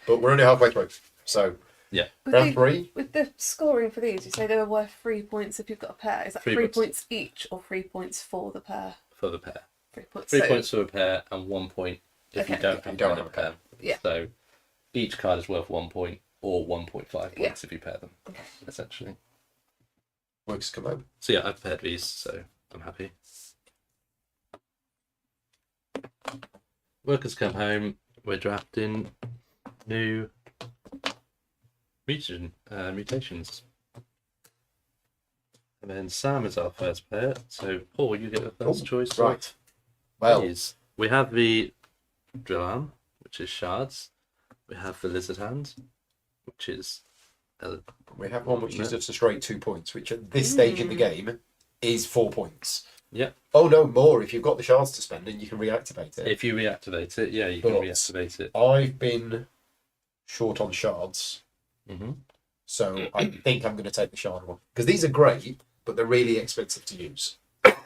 But we're only halfway through. So,
Yeah.
round 3.
With the scoring for these, you say they were worth 3 points if you've got a pair. Is that
3
3
points.
points each or 3 points for the pair?
For the pair.
3 points.
3
So-
points for a pair and 1 point if you
Okay.
don't
If
have,
you don't
a
have a
pair.
Yeah.
So each card is worth 1 point or 1.5
Yeah.
points if you pair them, essentially.
Works come home.
So yeah, I've paired these, so I'm happy. Workers come home. We're drafting new mutations. And then Sam is our first player. So Paul, you get the first choice.
Right. Well,
Please. We have the drill arm, which is shards. We have the lizard hand, which is
we have one which is just a straight 2 points, which at this stage in the game is 4 points.
yeah.
Oh no, more if you've got the shards to spend and you can reactivate it.
If you reactivate it, yeah, you can
But-
reactivate it.
I've been short on shards,
Mm-hmm.
so I think I'm going to take the shard one. Because these are great, but they're really expensive to use.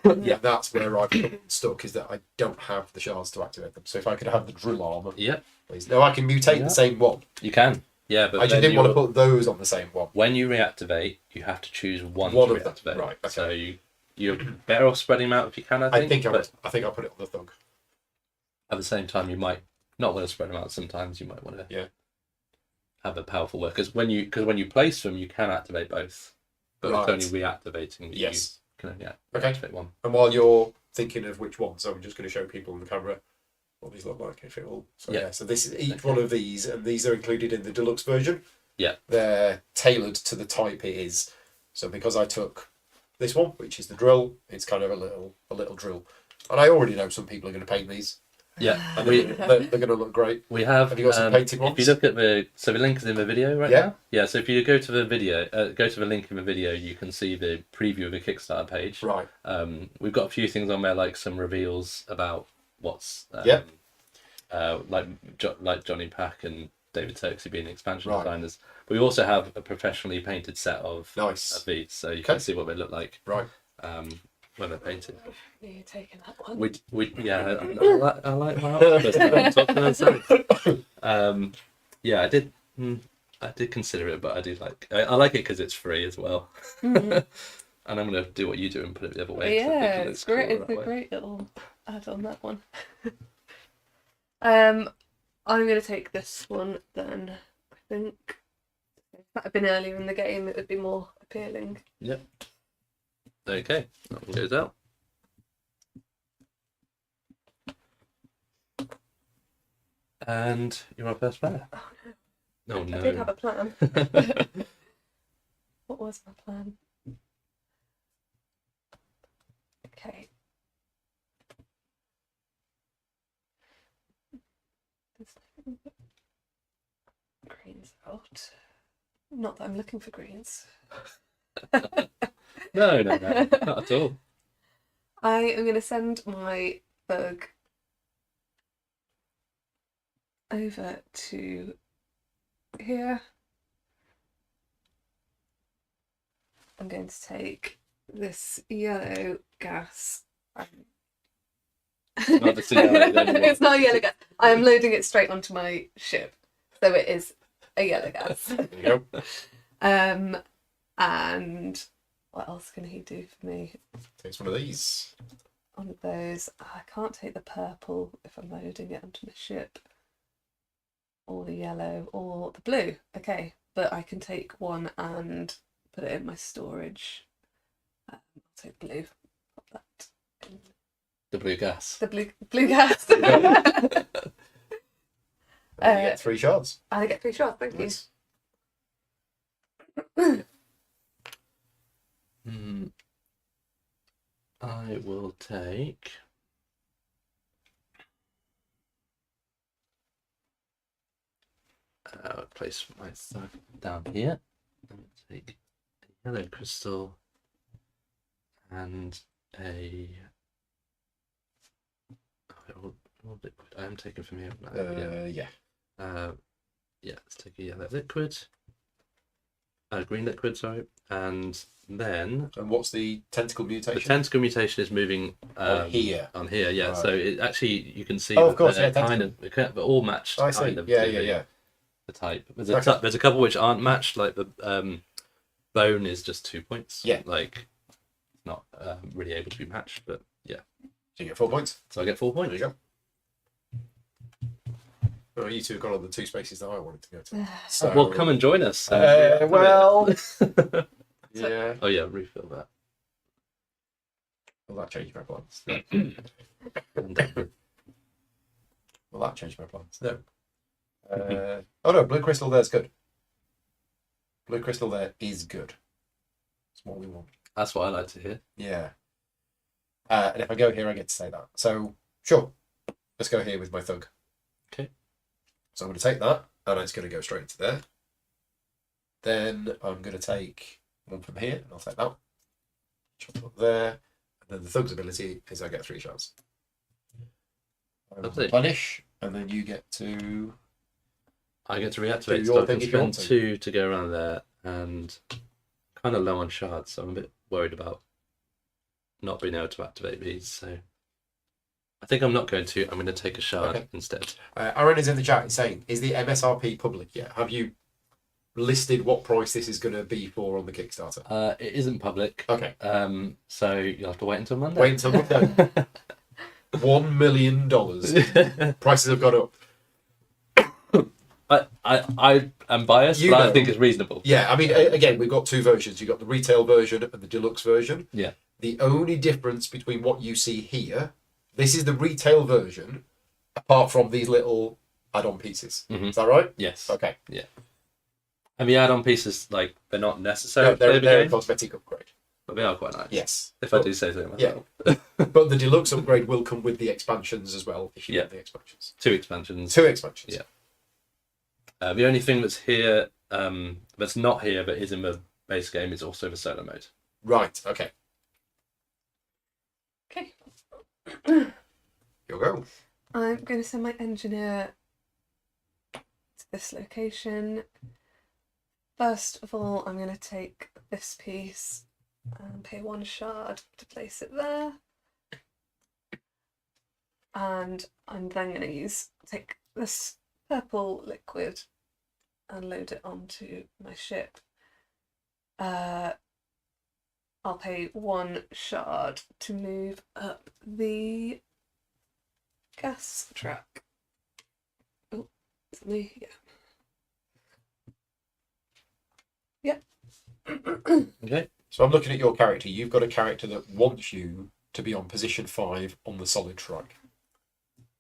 Yeah.
That's where I've been stuck, is that I don't have the shards to activate them. So if I could have the drill arm,
Yep,
please. No, I can mutate
Yeah.
the same one.
you can. Yeah, but
I just
then
didn't want to
you're-
put those on the same one.
when you reactivate, you have to choose one
One
to
of them,
reactivate.
right, okay.
So you're better off spreading them out if you can. I think. But
I think I'll put it on the thug.
at the same time, you might not want to spread them out. Sometimes you might want to
Yeah.
have a powerful work because when you place them, you can activate both, but
Right.
it's only reactivating that
Yes.
you can only
Okay.
activate one.
And while you're thinking of which ones, I'm just going to show people on the camera what these look like. If it will. So
Yeah.
yeah. So this is each
Okay.
one of these, and these are included in the deluxe version.
Yeah.
They're tailored to the type it is. So because I took this one, which is the drill, it's kind of a little drill, and I already know some people are going to paint these,
Yeah,
and
we
they're going to look great.
we have.
Have you got some painted
If
ones?
you look at the link is in the video right
Yeah.
now. Yeah, so if you go to the video, go to the link in the video, you can see the preview of the Kickstarter page.
Right.
We've got a few things on there, like some reveals about what's
Yep.
like Johnny Pack and David Turksey being expansion
Right.
designers. We also have a professionally painted set of
Nice.
these, so you
Okay.
can see what they look like
Right.
when they're painted.
You're taking that one.
I like my outfit. What can I say? Yeah, I did consider it, but I do like I like it because it's free as well.
Mhm.
And I'm gonna do what you do and put it the other way. 'cause I
Yeah,
think it
it's
looks
great.
cooler
It's
that
a
way.
great little add on that one. I'm going to take this one then. I think if that had been earlier in the game, it would be more appealing.
Yep. Okay, that one goes out. And you're our first player.
Oh
Oh
no,
no.
I did have a plan. What was my plan? Okay. Greens out. Not that I'm looking for greens.
No, not at all.
I am going to send my bug over to here. I'm going to take this yellow gas.
Not the yellow, then what?
It's not a yellow gas. I am loading it straight onto my ship, so it is a yellow gas.
There you go.
And what else can he do for me?
Takes one of these.
One of those. I can't take the purple if I'm loading it onto my ship, or the yellow, or the blue. Okay, but I can take one and put it in my storage. I'll take blue. Pop that in.
The blue gas.
The blue gas.
And you get 3 shards.
I get 3 shots. Thank you.
Nice.
I will take. Place my stuff down here. I'm going to take a yellow crystal and a. All liquid. I am taking from here.
Yeah.
Yeah, let's take a yellow liquid. Green liquid, sorry. And then.
And what's the tentacle mutation?
The tentacle mutation is moving
on here.
On here, yeah.
Right.
So it actually, you can see.
Oh, of course,
they're
yeah,
kind of, they're all matched.
I see.
Kind of,
Yeah.
The type. There's
Okay.
a couple which aren't matched. Like the bone is just 2 points.
Yeah.
Like, not really able to be matched, but yeah.
So you get 4 points.
So I get 4
There
points.
you go. Well, you two have gone on the 2 spaces that I wanted to go to. So,
Well, come and join us.
well, yeah.
Oh yeah, refill that.
Will that change my plans?
And,
Will that change my plans? No. Oh no, blue crystal there's good. Blue crystal there is good. That's what we want.
that's what I like to hear.
Yeah. And if I go here, I get to say that. So, sure. Let's go here with my thug.
Okay.
So I'm going to take that, and it's going to go straight into there. Then I'm going to take one from here, and I'll take that. Chop up there. And then the thug's ability is I get 3 shots. I will
Lovely.
replenish, and then you get to...
I get to
Do
reactivate,
your
so I
thing
can
if you want
spend
to.
2 to go around there, and kind of low on shards, so I'm a bit worried about not being able to activate these. So I think I'm not going to. I'm going to take a shard
Okay.
instead.
Aaron is in the chat saying, is the MSRP public yet? Have you listed what price this is going to be for on the Kickstarter?
It isn't public.
Okay.
So you'll have to wait until Monday.
Wait until Monday. $1 million. Prices have gone up.
I am biased,
You
but I
know.
think it's reasonable.
Yeah, I mean, again, we've got 2 versions. You've got the retail version and the deluxe version.
Yeah.
The only difference between what you see here, this is the retail version, apart from these little add-on pieces.
Mhm.
Is that right?
Yes.
Okay.
And the add-on pieces, like, they're not necessary
No,
to play the
they're a
game,
cosmetic upgrade.
but they are quite nice.
Yes.
If I do say so
Yeah.
myself.
But the deluxe upgrade will come with the expansions as well, if you
Yeah.
want the expansions.
2 expansions.
2 expansions.
Yeah. The only thing that's here, that's not here, but is in the base game, is also the solo mode.
Right, okay.
Okay.
You'll go.
I'm going to send my engineer to this location. First of all, I'm going to take this piece and pay 1 shard to place it there. And I'm then going to take this purple liquid and load it onto my ship. I'll pay 1 shard to move up the gas track. Oh, Is it me? Yeah.
Okay.
So I'm looking at your character. You've got a character that wants you to be on position 5 on the solid strike.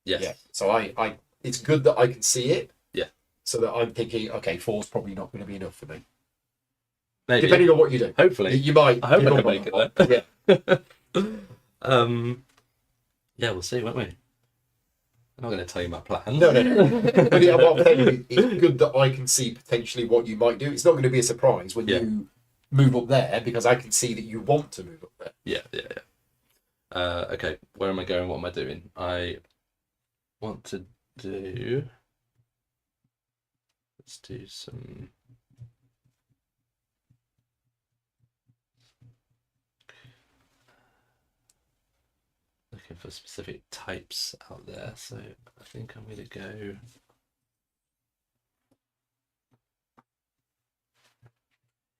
Yes.
Yeah. So I it's good that I can see it.
Yeah.
So that I'm thinking, okay, 4's probably not going to be enough for me.
Maybe.
Depending on what you do.
Hopefully.
You might.
I hope
you
I
might
can make
not.
it there.
Yeah.
Yeah, we'll see, won't we? I'm not going to tell you my plan.
No. But yeah, what I'm saying is, it's good that I can see potentially what you might do. It's not going to be a surprise when you move up there because I can see that you want to move up there.
Yeah. Okay, where am I going? What am I doing? I want to do... Let's do some... Looking for specific types out there, so I think I'm going to go...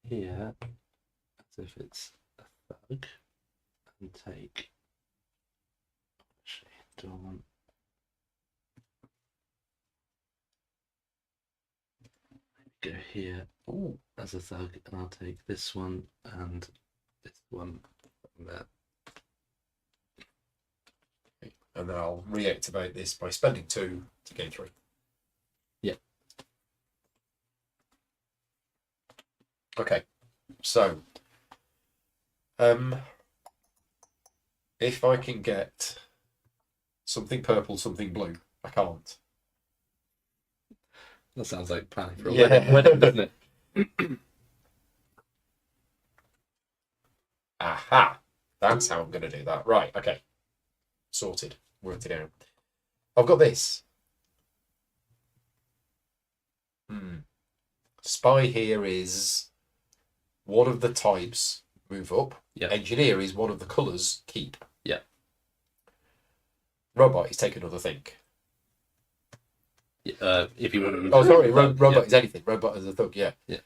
here, as if it's a thug, and take... Actually, do I want... Go here as a thug, and I'll take this one and this one from there.
And then I'll reactivate this by spending 2 to gain 3.
Yeah.
Okay. So, if I can get something purple, something blue, I can't.
That sounds like planning for a
Yeah.
wedding, doesn't it?
Aha! That's how I'm going to do that. Right, okay. Sorted. Worked it out. I've got this. Spy here is one of the types move up.
Yeah.
Engineer is one of the colours keep.
Yeah.
Robot is take another think.
If you want to...
Oh, sorry. Robot is anything. Robot is a thug, yeah.
Yeah.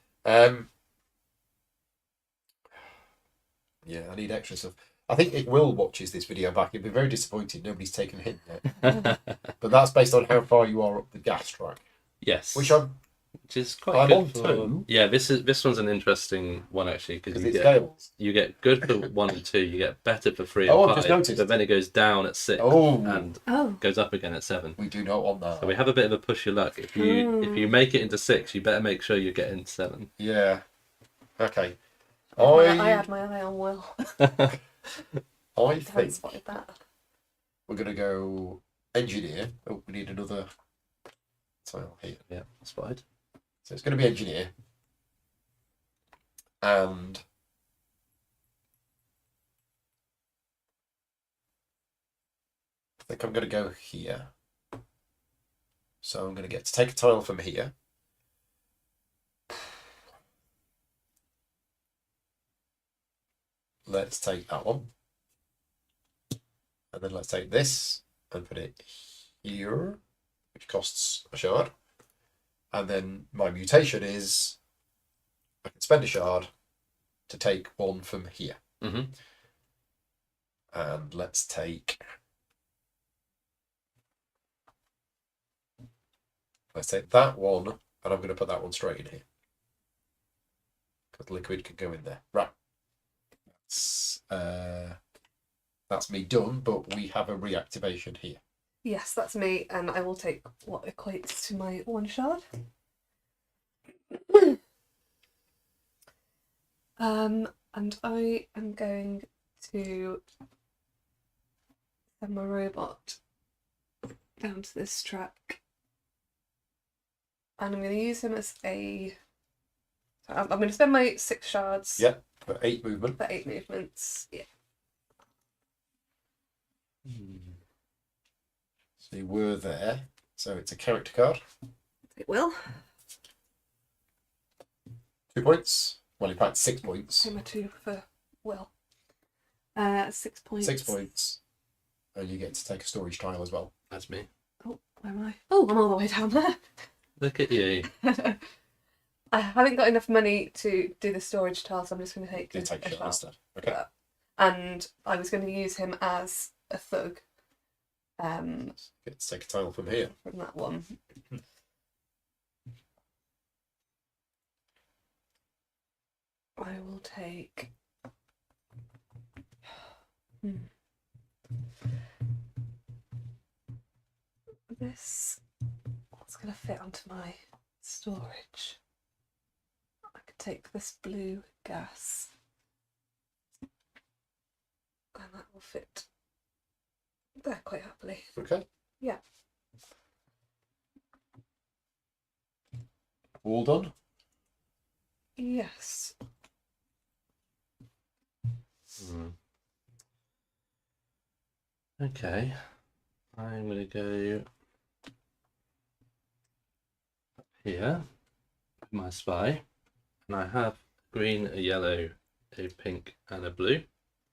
Yeah, I need extra stuff. I think it will watches this video back. He'll be very disappointed nobody's taken a hint yet. But that's based on how far you are up the gas track.
Yes.
Which
is quite
I'm
good
on
for...
2.
Yeah, this one's an interesting one actually because
it scales.
you get good for 1 and 2, you get better for 3
Oh,
and
I've
5.
just noticed.
But then it goes down at 6
Oh.
and goes up again at 7.
We do not want that.
So we have a bit of a push your luck. If you make it into 6, you better make sure you get into 7.
Yeah. Okay.
I had my eye on Will.
I
I haven't
think
spotted that.
we're going to go engineer. Oh, we need another tile here.
Yeah, spotted.
So it's going to be engineer. And I think I'm going to go here. So I'm going to get to take a tile from here. Let's take that one. And then let's take this and put it here, which costs a shard. And then my mutation is I can spend a shard to take 1 from here.
Mm-hmm.
And let's take that one, and I'm going to put that one straight in here. Because liquid can go in there. Right. That's me done, but we have a reactivation here.
Yes, that's me, and I will take what equates to my 1 shard. And I am going to send my robot down to this track. And I'm going to use him as a... I'm going to spend my 6 shards.
Yep, for 8 movement.
For 8 movements, yeah.
So you were there. So it's a character card.
It will.
2 points. Well, in fact, 6 points.
Take my 2 for Will. 6 points.
6 points. And you get to take a storage tile as well.
That's me.
Oh, where am I? Oh, I'm all the way down there.
Look at you.
I haven't got enough money to do the storage tile, so I'm just going to take
You take
a
shot
shot.
instead. Okay.
And I was going to use him as a thug.
Get to take a tile from here.
From that one. I will take. This. What's going to fit onto my storage? I could take this blue gas, and that will fit there quite happily.
Okay.
Yeah.
All done?
Yes.
Okay. I'm going to go up here with my spy. And I have green, a yellow, a pink, and a blue.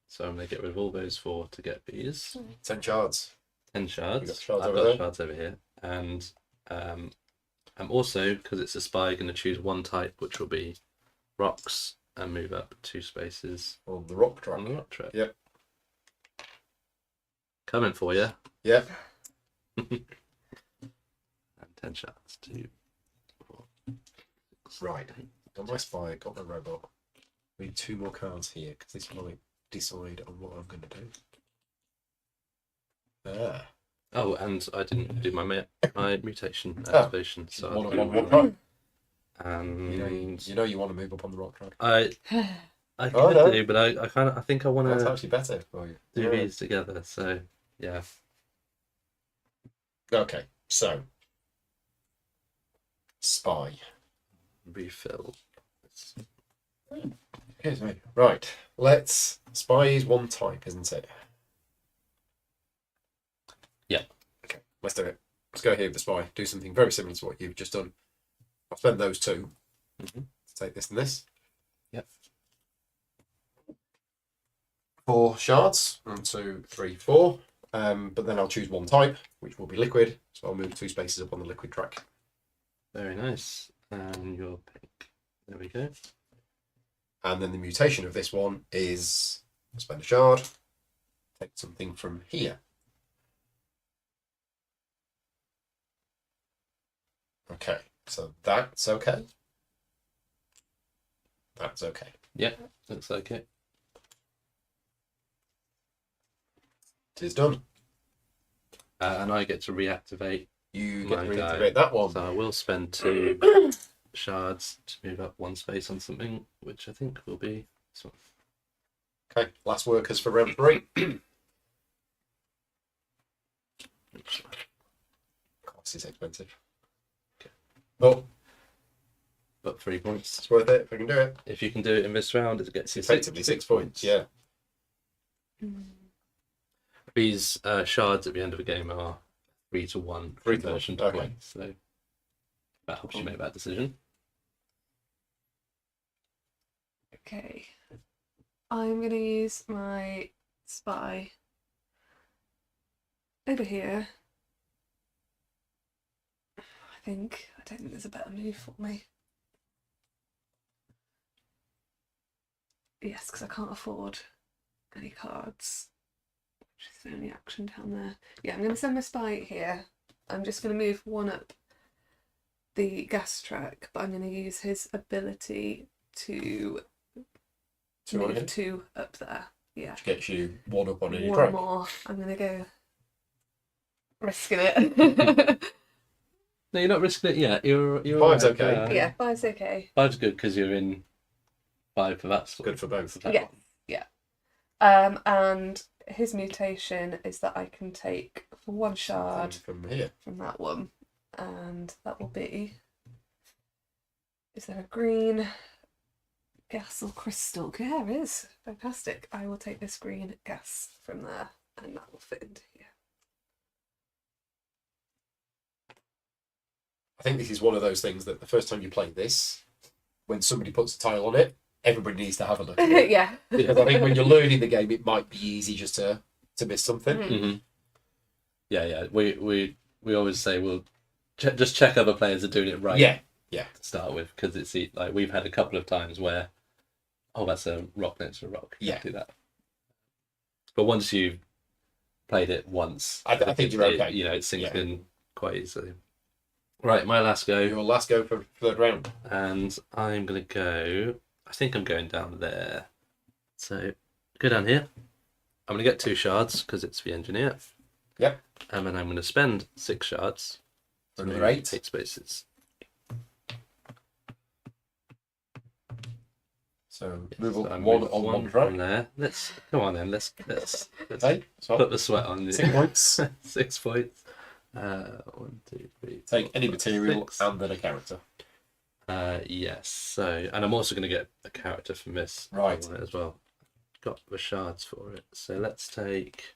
So I'm going to get rid of all those 4 to get these.
10 shards.
10 shards.
You got shards
I've
over
got
there?
shards over here. And I'm also, because it's a spy, going to choose one type, which will be rocks, and move up 2 spaces
On the rock track.
on the rock track.
Yep.
Coming for you.
Yep.
And 10 shards. 2, 4, 6,
Right.
8.
Got my spy, got my robot. We need 2 more cards here because this might decide on what I'm going to do. Ah.
Oh, and I didn't do my mutation
Oh.
activation. So
One
I'll
on
do
one rock.
and
You know you want to move up on the rock track.
I
Oh,
could
no.
do, but I think I want
That's
to
actually better for you.
do
Yeah.
these together. So yeah.
Okay, so spy.
Refill.
Here's me. Right, let's. Spy is one type, isn't it?
Yeah.
Okay, let's do it. Let's go here with the spy. Do something very similar to what you've just done. I'll spend those 2.
Mm-hmm.
Let's take this and this.
Yep.
4 shards. 1, 2, 3, 4. But then I'll choose one type, which will be liquid. So I'll move 2 spaces up on the liquid track.
Very nice. And your pink. There we go.
And then the mutation of this one is spend a shard, take something from here. Okay, so that's okay. That's okay.
Yeah, looks like it.
It is done.
And I get to reactivate.
You get
My
to
guy.
reactivate that one.
So I will spend 2 shards to move up 1 space on something, which I think will be this one.
Okay, last workers for round 3. Cost is expensive.
Okay.
But
But 3 points.
it's worth it if I can do it.
If you can do it in this round, it gets you
Effectively 6 points, yeah.
These shards at the end of the game are 3 to 1
3 to 1,
conversion to
okay.
points, so that helps you make that decision.
Okay. I'm going to use my spy over here. I don't think there's a better move for me. Yes, because I can't afford any cards. Which is the only action down there. Yeah, I'm going to send my spy here. I'm just going to move 1 up the gas track, but I'm going to use his ability to
2 on
move
here,
2 up there. Yeah.
which gets you 1 up on any
1
track.
more. I'm going to go risking it.
No, you're not risking it yet. You're
5's
right.
okay.
Yeah, 5's okay.
5's good because you're in 5 for that score.
Good for both.
that
Yeah.
one.
And his mutation is that I can take 1 shard
From here.
from that one, and that will be. Is there a green gas or crystal? Yeah, there is. Fantastic. I will take this green gas from there, and that will fit into here.
I think this is one of those things that the first time you play this, when somebody puts a tile on it, everybody needs to have a look at it.
Yeah.
Because I think when you're learning the game, it might be easy just to miss something.
Mhm.
Mm-hmm. Yeah. We always say we'll just check other players are doing it right.
Yeah.
To start with, because it's like we've had a couple of times where, oh, that's a rock next to a rock.
Yeah.
Do that. But once you've played it once,
I think you're okay.
It sinks
Yeah.
in quite easily. Right, my last go,
Your last go for 3rd round.
and I'm gonna go I think I'm going down there. So go down here. I'm going to get 2 shards because it's the engineer.
Yep.
And then I'm going to spend 6 shards.
For
to
another
move
8.
8 spaces.
So move
So
up
I
1
move
on 1
from
track.
there. Let's come on then. Let's
Okay, so
put the sweat on.
6 points.
6 points. 1, 2, 3.
Take
4,
any
5,
material
6.
and then a character.
Yes. So, and I'm also going to get a character from this
Right.
one as well. Got the shards for it. So let's take.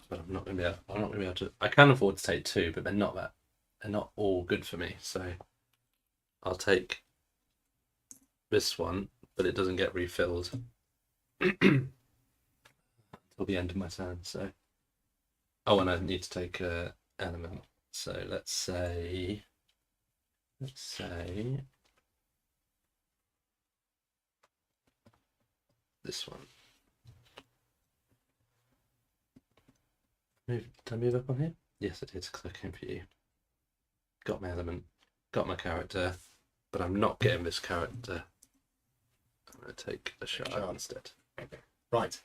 But I'm not going to be able. I'm not going to be able to. I can afford to take 2, but they're not that. They're not all good for me. So I'll take this one, but it doesn't get refilled until the end of my turn. So, oh, and I need to take a element. So let's say this one. Did I move up on here? Yes, I did, because I came for you. Got my element, got my character, but I'm not getting this character. I'm going to take a shard instead.
Right.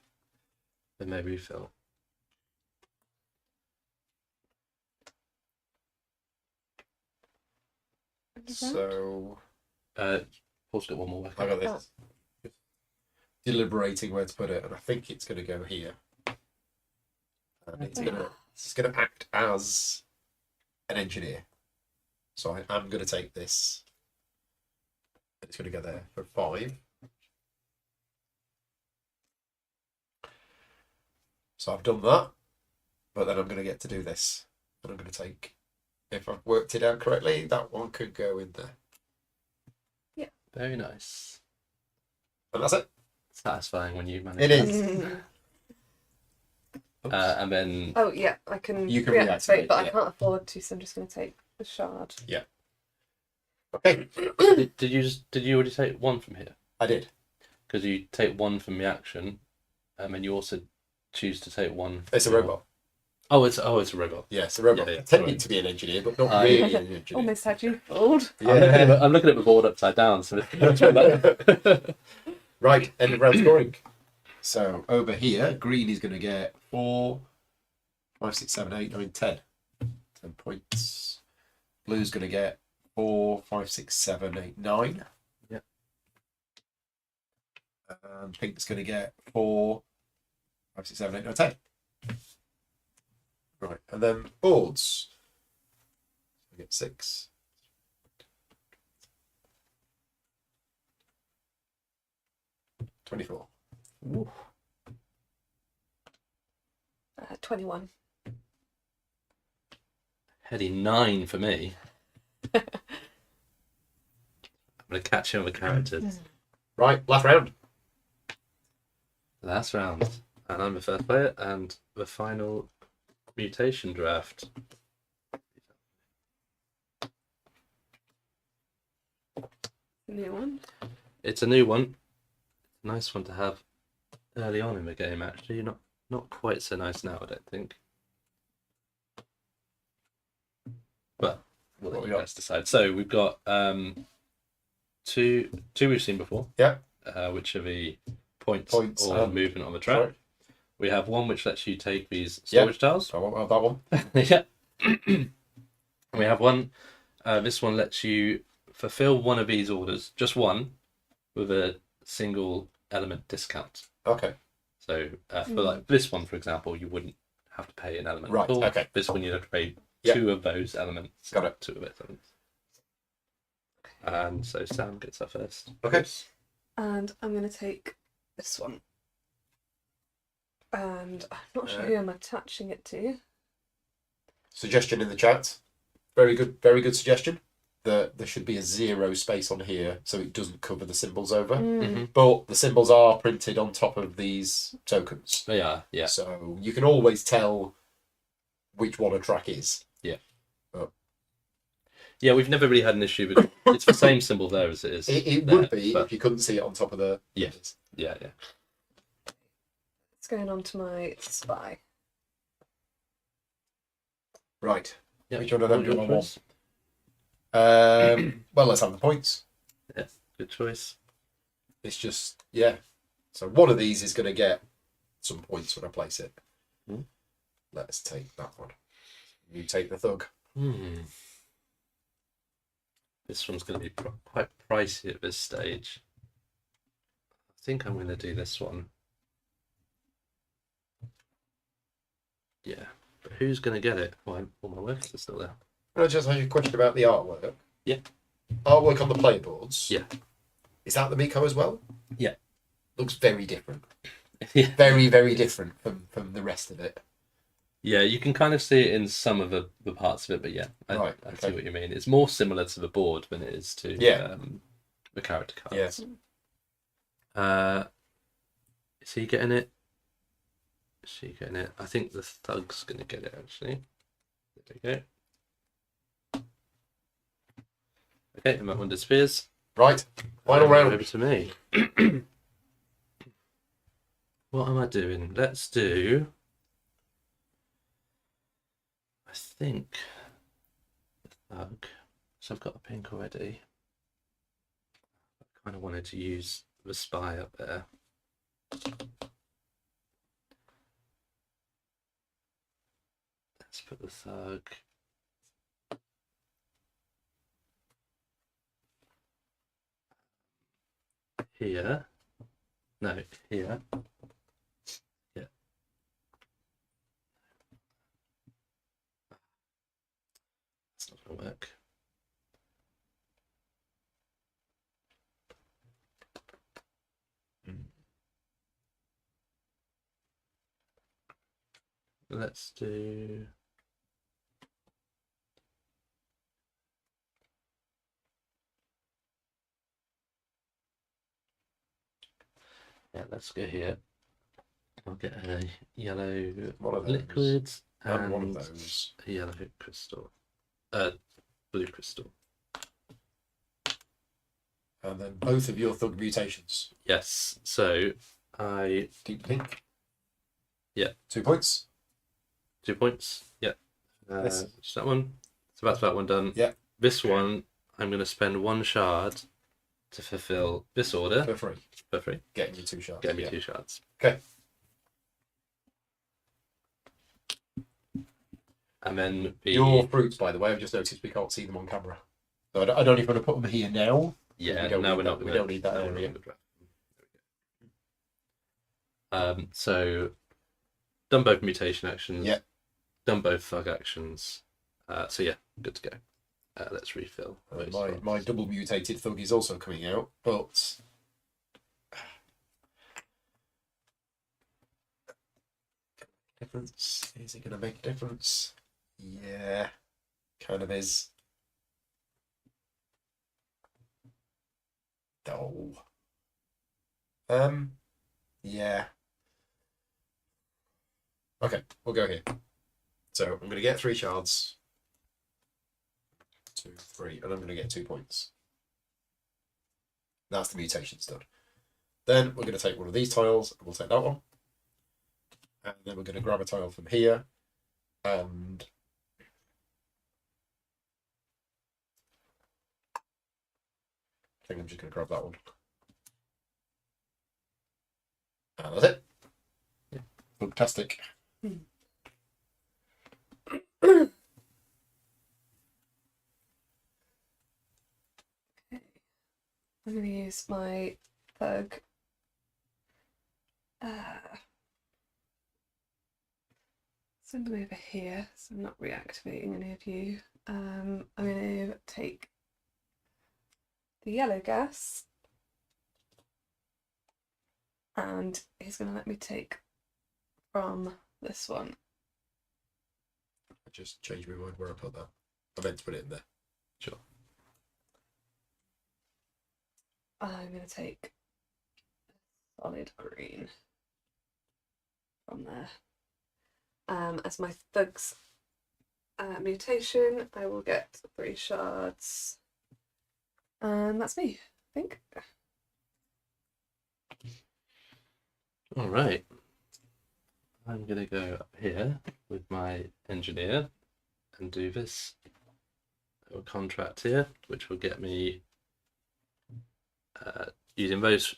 Then maybe refill.
So
Paul's got one more work.
I got this. Deliberating where to put it, and I think it's going to go here. And it's going to act as an engineer. So I'm going to take this. And it's going to go there for 5. So I've done that, but then I'm going to get to do this. And I'm going to take, if I've worked it out correctly, that one could go in there.
Yeah. Very nice.
And that's it.
Satisfying when you manage.
It is.
And then
Oh yeah, I can.
You can
reactivate,
reactivate,
but I
yeah.
can't afford to, so I'm just going to take the shard.
Yeah. Okay.
did you already take 1 from here?
I did.
Because you take 1 from the action, and you also choose to take 1.
It's a robot.
Oh, it's a robot.
Yes, a robot.
Yeah,
Pretending to be an engineer, but not really an engineer.
Almost had you fooled.
Yeah.
I'm looking at the board upside down. So
Right, end of round scoring. So over here, green is going to get 4, 5, 6, 7, 8, 9, 10. 10 points. Blue's going to get 4, 5, 6, 7, 8, 9.
Yeah.
And pink's going to get 4, 5, 6, 7, 8, 9, 10. Right, and then boards. I get 6. 24.
21.
Heading 9 for me. I'm going to catch him with characters.
Right, last round.
Last round. And I'm the first player, and the final mutation draft.
New one.
It's a new one. Nice one to have early on in the game, actually. Not quite so nice now, I don't think. But we'll let you guys decide. So we've got two we've seen before.
Yeah.
Which are the points or
and
movement on the track.
sorry.
We have one which lets you take these storage tiles.
I won't have that one.
Yeah. We have one. This one lets you fulfill one of these orders, just one, with a single element discount.
Okay.
So for like this one, for example, you wouldn't have to pay an element.
Right,
Or
okay.
This one you'd have to pay
Yeah.
2 of those elements.
Got it.
2 of those elements. And so Sam gets her first.
Okay.
And I'm going to take this one. And I'm not sure who I'm attaching it to.
Suggestion in the chat. Very good suggestion. There should be a 0 space on here so it doesn't cover the symbols over.
Mm-hmm.
But the symbols are printed on top of these tokens.
They are, yeah.
So you can always tell which one a track is.
Yeah.
But
Yeah, we've never really had an issue with it's the same symbol there as it is.
it
there,
would be
but
if you couldn't see it on top of the...
Yes. Yeah.
It's going on to my spy.
Right.
Yeah.
Which one of them
All
do
your
I want?
choice.
Well, let's have the points.
Yeah, good choice.
It's just, yeah. So one of these is going to get some points when I place it.
Hmm.
Let's take that one. You take the thug.
This one's going to be quite pricey at this stage. I think I'm going to do this one. Yeah, but who's going to get it? Well, all my workers are still there.
Can I just ask you a question about the artwork?
Yeah.
Artwork on the player boards?
Yeah.
Is that the Miko as well?
Yeah.
Looks very different.
Yeah.
Very, very different from the rest of it.
Yeah, you can kind of see it in some of the parts of it, but yeah, I see what you mean. It's more similar to the board than it is to the character cards.
Yeah.
Is he getting it? Is she getting it? I think the thug's going to get it, actually. There we go. Okay, and that one disappears.
Right. Final round.
Over to me. What am I doing? Let's do... I think the thug. So I've got a pink already. I kind of wanted to use the spy up there. Let's put the thug here. No, here. Yeah. That's not going to work. Let's do... Yeah, let's go here. I'll get a yellow liquid and
one of those.
A yellow crystal. Blue crystal.
And then both of your thug mutations.
Yes, so I...
Deep pink.
Yeah.
2 points.
2 points. Yeah. Just that one. So that's that one done.
Yeah.
This one, I'm going to spend 1 shard to fulfill this order.
For free.
For free.
Getting you 2 shards.
Getting me 2 shards.
Okay.
And then
your fruits, by the way, I've just noticed we can't see them on camera. So I don't even want to put them here now.
Yeah,
no,
we're not.
We don't need that area.
So done both mutation actions.
Yeah.
Done both thug actions. So yeah, good to go. Let's refill.
My double mutated thug is also coming out, but difference? Is it going to make a difference? Yeah, kind of is. Oh. Yeah. Okay, we'll go here. So I'm going to get 3 shards. 2, 3, and I'm going to get 2 points. That's the mutations done. Then we're going to take one of these tiles, and we'll take that one. And then we're going to grab a tile from here, and I think I'm just going to grab that one. And that's it.
Yeah.
Fantastic.
I'm going to use my thug. Send them over here, so I'm not reactivating any of you. I'm going to take the yellow gas, and he's going to let me take from this one.
I just changed my mind where I put that. I meant to put it in there.
Sure.
I'm going to take solid green from there. As my thug's mutation, I will get 3 shards. And that's me, I think.
All right. I'm going to go up here with my engineer and do this little contract here, which will get me using those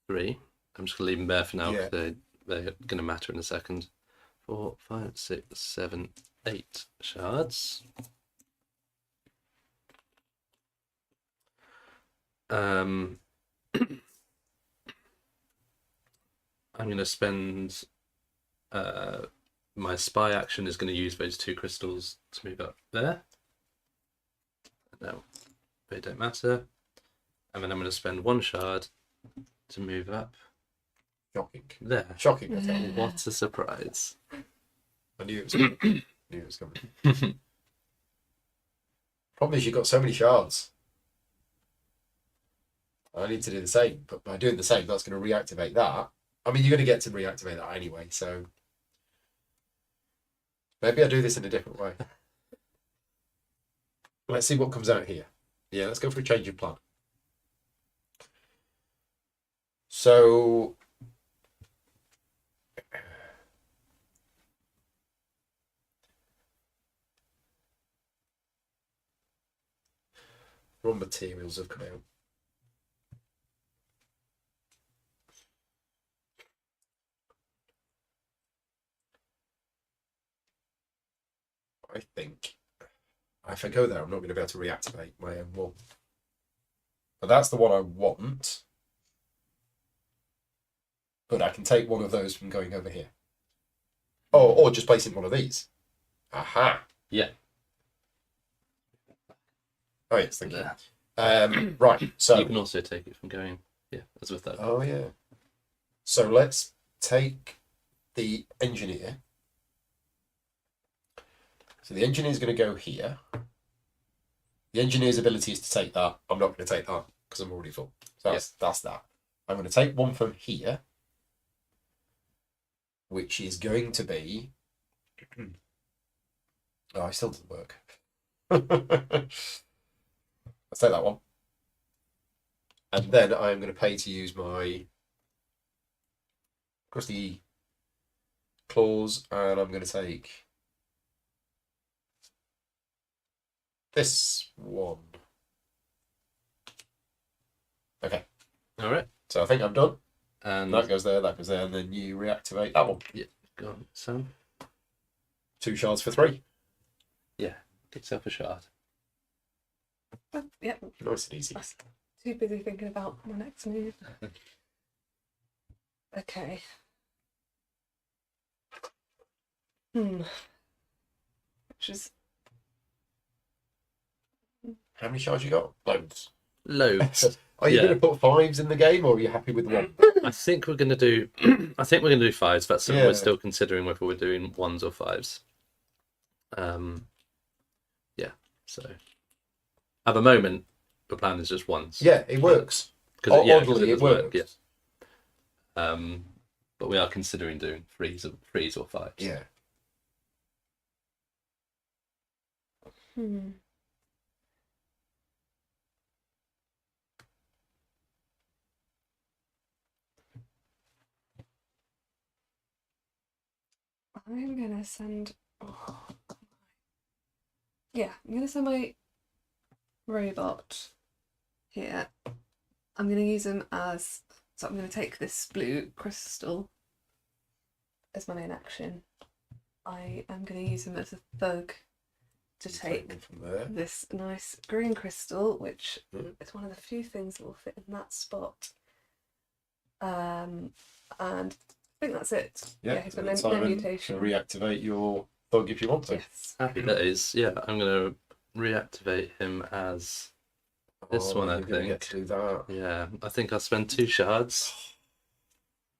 3. I'm just gonna leave them there for now because they're gonna matter in a second. 4, 5, 6, 7, 8 shards. I'm going to spend my spy action is going to use those 2 crystals to move up there. No, they don't matter. And then I'm going to spend 1 shard to move up
Shocking.
there.
Shocking. I tell you.
What a surprise.
I knew it was coming. Knew it was coming. Problem is, you've got so many shards. I need to do the same, but by doing the same, that's going to reactivate that. I mean, you're going to get to reactivate that anyway, so maybe I do this in a different way. Let's see what comes out here. Yeah, let's go for a change of plan. So raw materials have come out. I think if I go there, I'm not going to be able to reactivate my own wall. But that's the one I want. But I can take one of those from going over here. Oh, or just placing one of these. Aha.
Yeah.
Oh, yes, thank you.
There.
Right, so...
You can also take it from going, as with that.
Oh, yeah. So let's take the engineer. So the engineer is going to go here. The engineer's ability is to take that. I'm not going to take that because I'm already full. So that's that. I'm going to take one from here, which is going to be... Oh, it still doesn't work. Let's take that one. And then I'm going to pay to use my crusty claws, and I'm going to take this one. Okay.
All right.
So I think I'm done.
And
That goes there, and then you reactivate that one.
Yeah, go on, Sam.
2 shards for 3.
Yeah, get yourself a shard.
Yep.
Nice and easy.
Too busy thinking about my next move. Okay. Which is...
How many shards you got? Loads.
Loads.
Are you
Yeah.
going to put 5s in the game, or are you happy with 1?
I think we're gonna do. I think we're gonna do 5s. That's something
Yeah.
we're still considering whether we're doing 1s or 5s. Yeah. So at the moment, the plan is just 1s.
Yeah, it works.
Because
Oddly, it
does work,
works.
Yeah. But we are considering doing 3s or 5s.
Yeah.
I'm gonna send... Yeah, I'm gonna send my robot here. I'm gonna use him as... So I'm gonna take this blue crystal as my main action. I am gonna use him as a thug to take
one from there.
this nice green crystal, which
Mm.
is one of the few things that will fit in that spot. And I think that's it.
Yeah,
he's
and
got
then
no
Simon
mutation.
can reactivate your thug if you want to.
Yes.
Happy days. Yeah, I'm gonna reactivate him as this one. I
you're gonna
think.
get to do that.
Yeah, I think I'll spend 2 shards.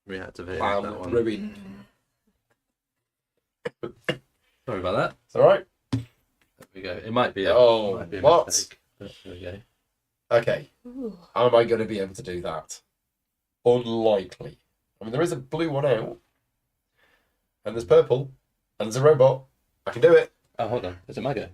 Reactivate that
Plan
one.
ruined.
Sorry about that.
It's all right.
There we go. It might be a,
Oh,
might be a
what?
mistake. But there we go.
Okay.
Ooh.
Am I going to be able to do that? Unlikely. I mean, there is a blue one out, and there's purple, and there's a robot. I can do it.
Oh, hold on. Is it my go?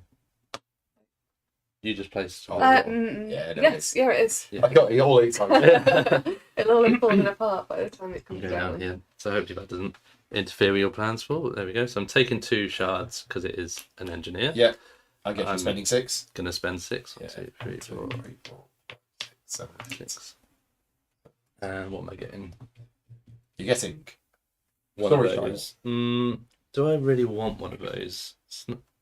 You just placed.
Oh,
Yeah, no,
yes,
it is.
Yeah.
I got it all 8 times.
It'll all have fallen apart by the time it comes
Go
down.
down here. So hopefully that doesn't interfere with your plans for. There we go. So I'm taking 2 shards because it is an engineer.
Yeah. I guess you're
I'm
spending 6.
Gonna spend 6.
Yeah.
1, 2, 3, 4,
2, 3, 4, 5, 6, 7, 8.
6. And what am I getting?
You're getting
One
storage
of
tiles.
those. Do I really want one of those?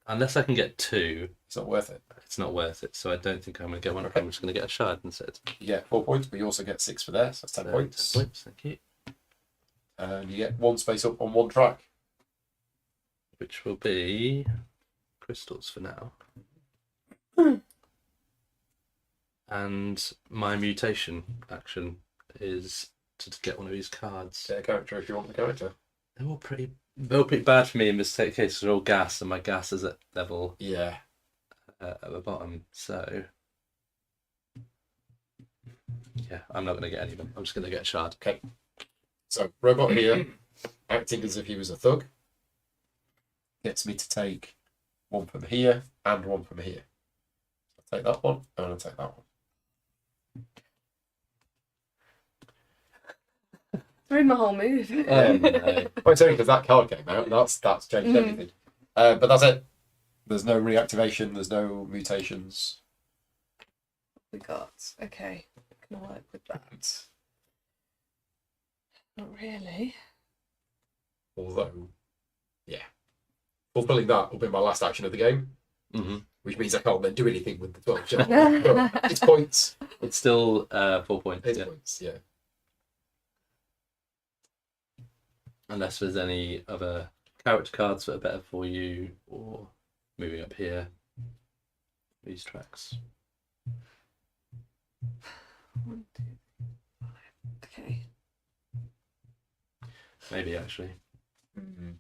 Unless I can get 2,
It's not worth it.
it's not worth it. So I don't think I'm going to get one.
Okay.
I'm just going to get a shard instead.
You get 4 points, but you also get 6 for there, so that's 10 points.
10 points, thank you.
And you get 1 space up on 1 track.
Which will be crystals for now. And my mutation action is to get one of these cards.
Get a character if you want the character.
They're all pretty bad for me in this case. They're all gas, and my gas is at level
Yeah.
at the bottom. So yeah, I'm not going to get any of them. I'm just going to get a shard.
Okay. So, robot here, acting as if he was a thug, gets me to take 1 from here and 1 from here. I'll take that one, and I'll take that one.
Threw my whole move.
No.
Well, it's only because that card came out, and that's changed everything. But that's it. There's no reactivation, there's no mutations.
We got. Okay. Can I work with that? Not really.
Although, yeah. Fulfilling that will be my last action of the game,
Mm-hmm.
which means I can't then do anything with the 12 jump. But it's points.
It's still 4 points.
It's
Yeah.
points, yeah.
Unless there's any other character cards that are better for you, or moving up here. These tracks.
1, 2, 5. Okay.
Maybe actually.
Mm-hmm.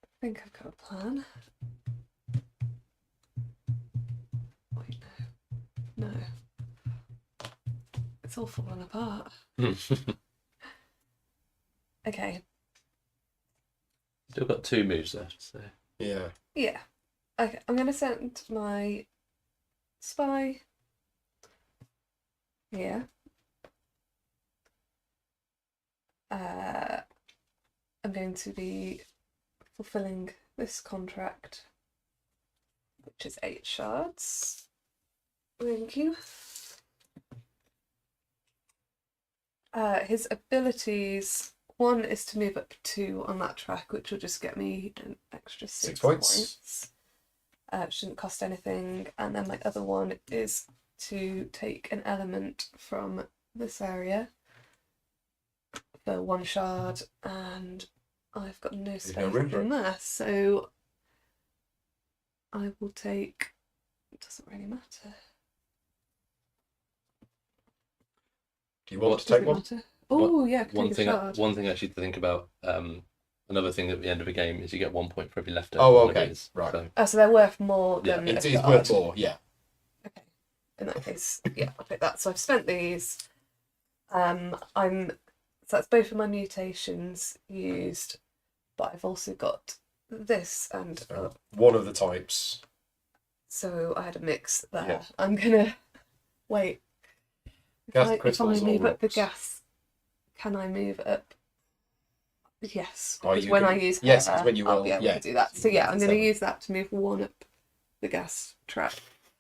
I think I've got a plan. Wait, no. No. It's all falling apart. Okay.
Still got 2 moves left, so
Yeah.
Yeah. Okay. I'm going to send my spy here. I'm going to be fulfilling this contract, which is 8 shards. Thank you. His abilities, 1 is to move up 2 on that track, which will just get me an extra 6
points.
Shouldn't cost anything. And then my other one is to take an element from this area for 1 shard, and I've got no
There's
space
no room for
in
it.
there, so I will take. It doesn't really matter.
Do you want to
Doesn't
take one?
matter. Oh yeah, I could
one
take a
thing
shard.
one thing actually to think about. Another thing at the end of a game is you get 1 point for every left.
Oh,
one of
okay.
these.
Right.
So,
Oh, so they're worth more
Yeah,
than
It
a
is
shard.
worth more, yeah.
Okay. In that case, yeah, I'll take that. So I've spent these. So that's both of my mutations used, but I've also got this, and
One of the types.
so I had a mix there.
Yeah.
I'm gonna wait.
Gas,
If I
crystals, or
move up the
rocks?
gas, can I move up? Yes,
Oh,
because
you
when
can-
I use
yes,
hair,
it's when you
I'll
will-
be able
yeah.
to do that. So
You
yeah,
can
I'm going to
seven.
use that to move 1 up the gas track.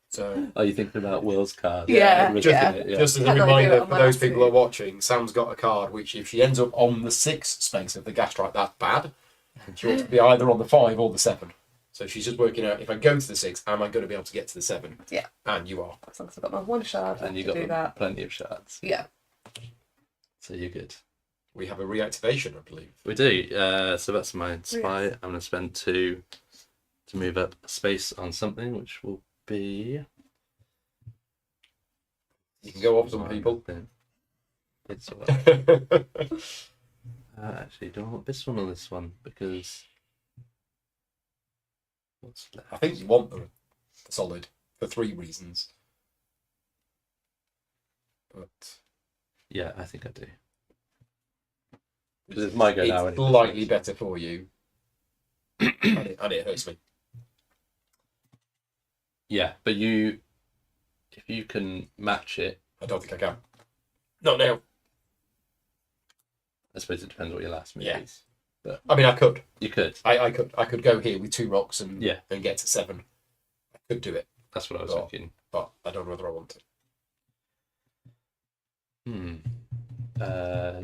So,
are you thinking about Will's card?
Yeah,
risking
yeah.
it,
just as a
Can I do it
reminder
on
for
my
those
last
people who are
move?
watching, Sam's got a card which, if she ends up on the 6 space of the gas track, that's bad. She wants to be either on the 5 or the 7. So she's just working out, if I go to the 6, am I going to be able to get to the 7?
Yeah.
And you are.
As long as I've got my 1 shard
And you
to
got
do that.
plenty of shards.
Yeah.
So you're good.
We have a reactivation, I believe.
We do. So that's my spy. I'm going to spend 2 to move up space on something, which will be.
You can go off some people.
It's all right. Actually, do I want this one or this one? Because what's left?
I think you want the solid for 3 reasons. But
Yeah, I think I do. Because it might go now.
it's slightly better for you. and it hurts me.
Yeah, but you if you can match it,
I don't think I can. Not now.
I suppose it depends what your last move
Yeah.
is.
I mean, I could.
You could.
I could go here with 2 rocks and
Yeah.
and get to 7. I could do it,
That's what I was
Well,
thinking.
but I don't know whether I want to.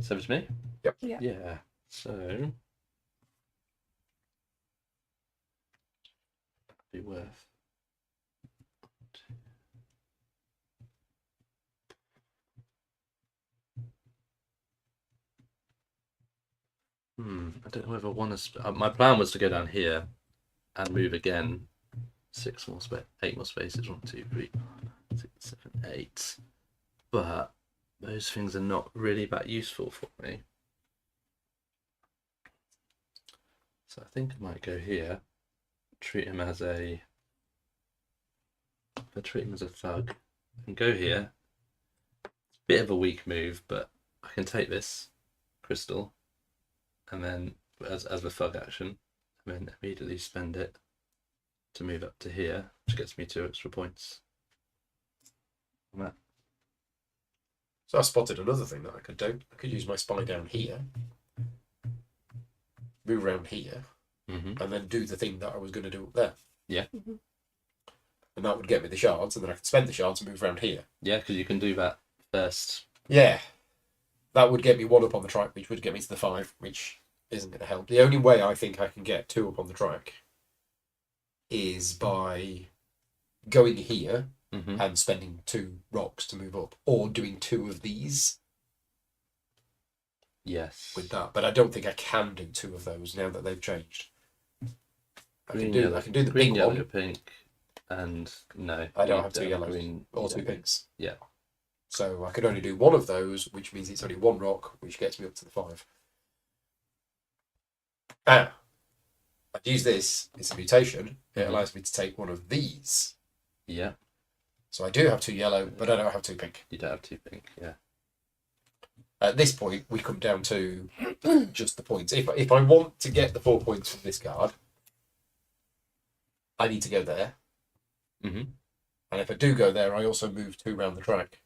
So it's me?
Yep.
Yeah.
Yeah. So be worth. I don't know whether I want to. My plan was to go down here and move again. 6 more space, 8 more spaces. 1, 2, 3, 6, 7, 8. But those things are not really that useful for me. So I think I might go here. Treat him as a. If I treat him as a thug, and go here. It's a bit of a weak move, but I can take this crystal, and then as the thug action, and then immediately spend it to move up to here, which gets me 2 extra points. And that.
So I spotted another thing that I could do. I could use my spy down here, move around here,
Mm-hmm.
and then do the thing that I was going to do up there.
Yeah.
Mm-hmm.
And that would get me the shards, and then I could spend the shards and move around here.
Yeah, because you can do that first.
Yeah. That would get me 1 up on the track, which would get me to the 5, which isn't going to help. The only way I think I can get 2 up on the track is by going here
Mm-hmm.
and spending 2 rocks to move up, or doing 2 of these
Yes.
with that. But I don't think I can do 2 of those now that they've changed. I can do the
green,
big
yellow,
one.
pink, and no.
I don't
you
have 2 yellows
green,
or 2
yellow.
pinks.
Yeah.
So I could only do 1 of those, which means it's only 1 rock, which gets me up to the 5. I'd use this. It's a mutation. It
Mhm.
allows me to take 1 of these.
Yeah.
So I do have 2 yellow, but I don't have 2 pink.
You don't have 2 pink. Yeah.
At this point, we come down to just the points. If I want to get the 4 points from this card, I need to go there.
Mm-hmm.
And if I do go there, I also move 2 round the track,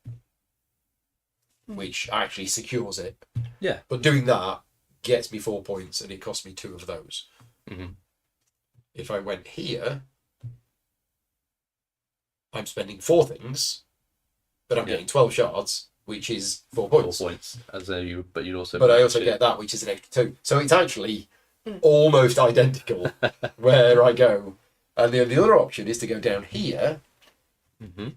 Mm.
which actually secures it.
Yeah.
But doing that gets me 4 points, and it costs me 2 of those.
Mm-hmm.
If I went here, I'm spending 4 things, but I'm
Yeah.
getting 12 shards, which is 4
4
points.
points. As though you, but you'd also.
But I also
two.
get that, which is an extra 2. So it's actually
Mm.
almost identical where I go. And the other option is to go down here,
Mm-hmm.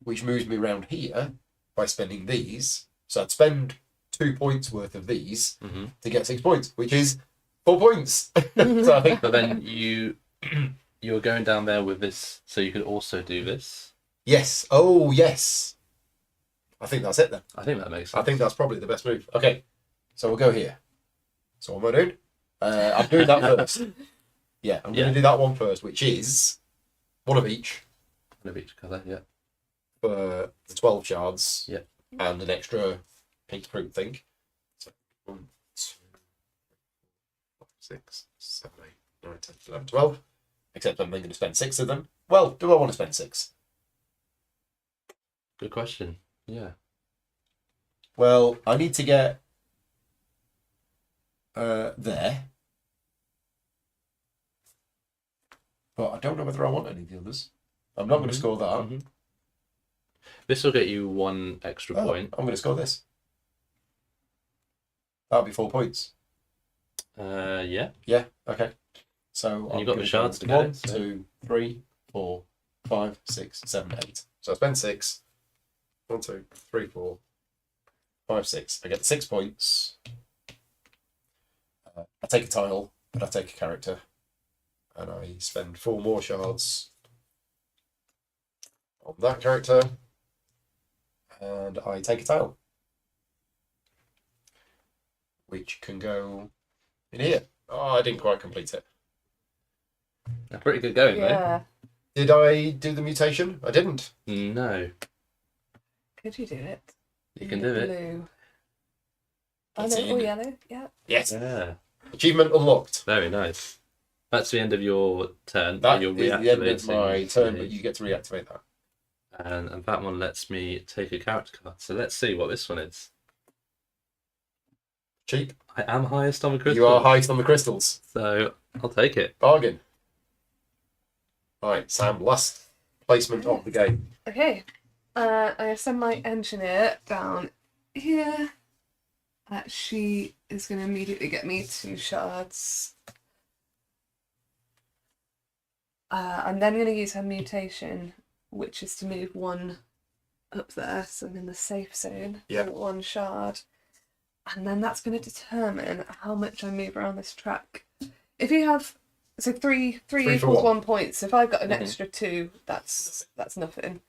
which moves me around here by spending these. So I'd spend 2 points worth of these
Mm-hmm.
to get 6 points, which is 4 points. So I think,
But then you're going down there with this, so you could also do this.
yes. Oh, yes. I think that's it then.
I think that makes
I
sense.
think that's probably the best move. Okay, so we'll go here. So what am I doing? I'm doing that first. Yeah, I'm going
Yeah.
to do that one first, which is 1 of each
One of each colour. Yeah.
for the 12 shards.
Yeah.
And an extra pink fruit thing. So 1, 2, 5, 6, 7, 8, 9, 10, 11, 12. Except I'm then going to spend 6 of them. Well, do I want to spend 6?
Good question. Yeah.
Well, I need to get there. But I don't know whether I want any of the others. I'm not going to score that.
Mhm. This will get you 1 extra
Oh,
point.
I'm going to score this. That'll be 4 points.
Yeah.
Yeah, okay. So
And you've got the
gonna
shards
go
to get
1,
it, so-
2, 3, 4, 5, 6, 7, 8. So I spend 6. 1, 2, 3, 4, 5, 6. I get 6 points. I take a tile, but I take a character. And I spend 4 more shards on that character. And I take a tile, which can go in here. Oh, I didn't quite complete it.
Pretty good going,
Yeah.
Did I do the mutation? I didn't.
though. No.
Could you do it?
You
In
can
the
do it.
blue. Oh
It's
no,
in.
or yellow. Yeah.
Yes.
Yeah.
Achievement unlocked.
Very nice. That's the end of your turn.
That
you're
is the end of my
reactivating
turn, but
the-
you get to reactivate that.
And that one lets me take a character card. So let's see what this one is.
Cheap.
I am highest on the crystals.
You are highest on the crystals.
So I'll take it.
Bargain. Right, Sam, last placement of the game.
Okay. I send my engineer down here. She is going to immediately get me 2 shards. I'm then going to use her mutation, which is to move 1 up there, so I'm in the safe zone.
Yeah.
1 shard. And then that's going to determine how much I move around this track. If you have, so three
for
equals
1.
1 point. So if I've got an extra 2, that's nothing.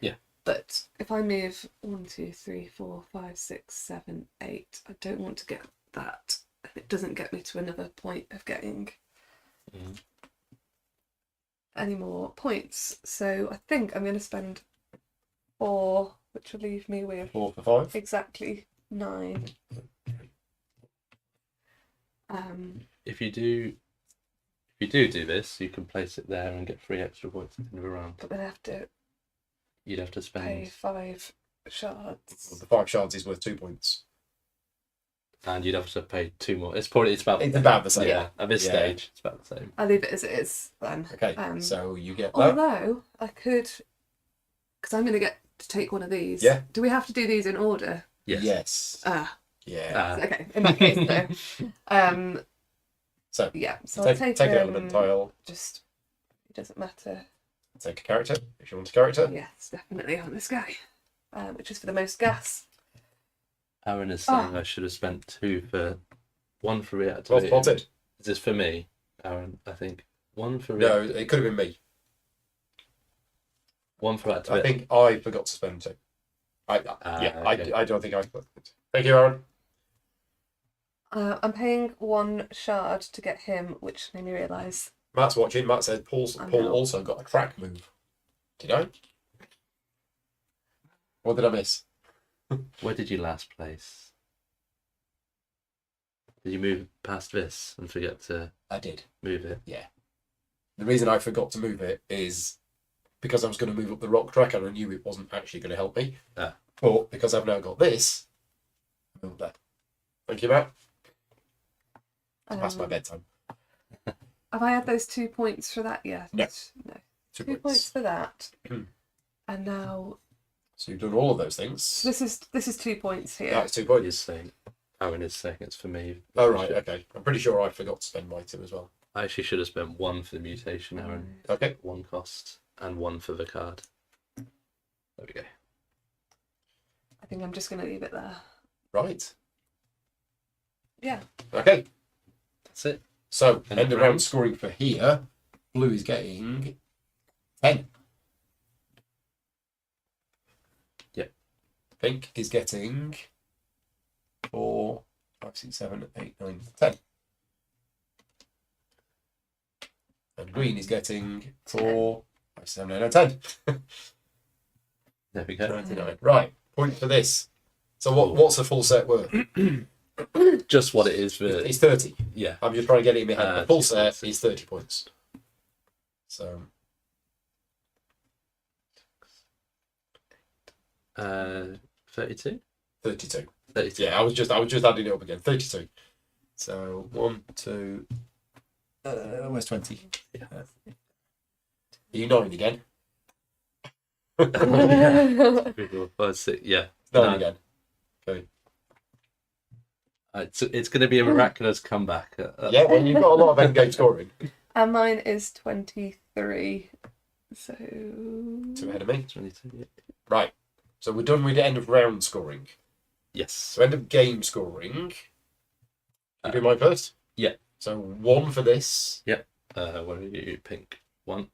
Yeah.
But if I move 1, 2, 3, 4, 5, 6, 7, 8, I don't want to get that. And it doesn't get me to another point of getting any more points. So I think I'm going to spend 4, which will leave me with
4 for 5.
exactly 9.
If you do this, you can place it there and get 3 extra points at the end of a round.
But then I have to
You'd have to
pay
spend,
5 shards.
Well, the 5 shards is worth 2 points.
and you'd have to pay 2 more. It's about
the same.
Yeah, at this
Yeah.
stage, it's about the same.
I'll leave it as it is then.
Okay, so you get that.
Although I could, because I'm going to get to take one of these.
Yeah.
Do we have to do these in order?
Yes.
Yes. Yeah.
Okay. In that case, no.
So
Yeah. So
take,
I'll take
take an element tile.
Just it doesn't matter.
Take a character if you want a character.
Yes, definitely on this guy, which is for the most gas.
Aaron is saying I should have spent 2 for 1 for
Well
reactivating.
spotted.
Is this for me, Aaron? I think 1 for
No, it could have been me.
1 for
I
activating.
think I forgot to spend 2.
Okay.
I don't think I spent 2. Thank you, Aaron.
I'm paying 1 shard to get him, which made me realise.
Matt's watching. Matt said Paul
know.
also got a track move. Did I? What did I miss?
Where did you last place? Did you move past this and forget to
I did.
move it?
The reason I forgot to move it is because I was going to move up the rock track and I knew it wasn't actually going to help me.
Ah.
But because I've now got this, I moved there. Thank you, Matt. It's past my bedtime.
Have I had those 2 points for that yet?
No.
No.
2
2 points for that.
Hmm.
And now
So you've done all of those things.
this is 2 points here.
That's 2
He's
points.
saying, Aaron is saying it's for me.
Oh, right, okay. I'm pretty sure I forgot to spend my 2 as well.
I actually should have spent 1 for the mutation, Aaron.
Okay.
1 cost and 1 for the card. There we go.
I think I'm just going to leave it there.
Right.
Yeah.
Okay.
That's it.
So,
End
end
of
of round
round.
scoring for here. Blue is getting 10.
Yep.
Pink is getting 4, 5, 6, 7, 8, 9, 10. And green is getting 4, 5, 7, 8, 9, 10.
There we go.
99. Right. Point for this. So what's the full set worth?
Just what it is for.
It's 30.
Yeah.
I'm just trying to get it in my head. The full
2
set
points.
is 30 points. So
32?
32.
32.
Yeah, I was just adding it up again. 32. So 1, 2. Where's 20?
Yeah.
Are you 9 again?
3, 4, 5, 6. Yeah.
9
No.
again. Okay.
It's going to be a miraculous comeback.
Yeah, well, you've got a lot of end game scoring.
And mine is 23. So
2 ahead of me.
22. Yeah.
Right. So we're done with the end of round scoring.
Yes.
So end of game scoring. You do mine first?
Yeah.
So 1 for this.
Where are you? Pink. 1.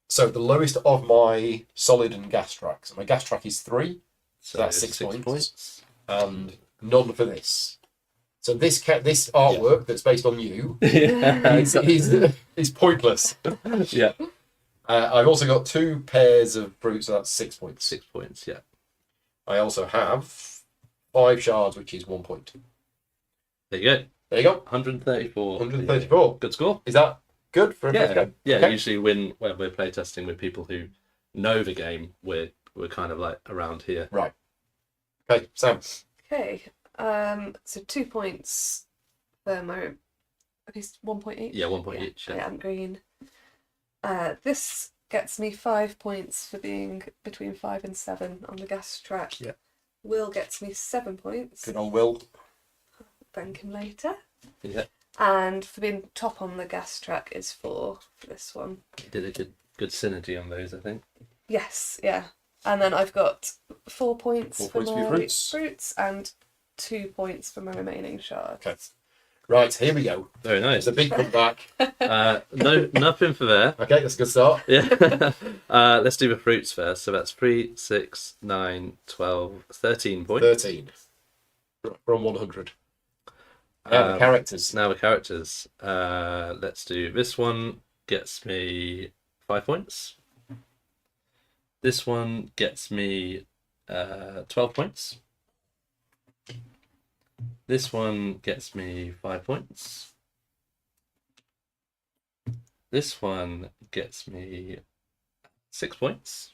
So the lowest of my solid and gas tracks. My gas track is 3.
So
that's 6 points. And none for this. So this artwork that's based on you
Yeah.
is pointless.
Yeah.
I've also got 2 pairs of fruit, so that's 6 points.
6 points. Yeah.
I also have 5 shards, which is 1 point.
There you go.
There you go.
134.
134.
Good score.
Is that good for a first
Yeah.
game?
Yeah.
Okay.
Usually when we're playtesting with people who Nova game, we're kind of like around here.
Right. Okay, Sam.
Okay. So 2 points for my. At least 1 point each.
Yeah, 1 point each.
I
Yeah.
am green. This gets me 5 points for being between 5 and 7 on the gas track.
Yeah.
Will gets me 7 points.
Good old Will.
Thank him later.
Yeah.
And for being top on the gas track is 4 for this one.
You did a good synergy on those, I think.
Yes, yeah. And then I've got 4 points
4
for
points for
my
your fruits.
and 2 points for my remaining shards.
Okay. Right, here we go.
Very nice.
It's a big comeback.
No, nothing for there.
Okay, that's a good start.
Yeah. Let's do the fruits first. So that's 3, 6, 9, 12, 13 points.
13. We're on 100. Now the characters.
Now the characters. Let's do this one. Gets me 5 points. This one gets me 12 points. This one gets me 5 points. This one gets me 6 points.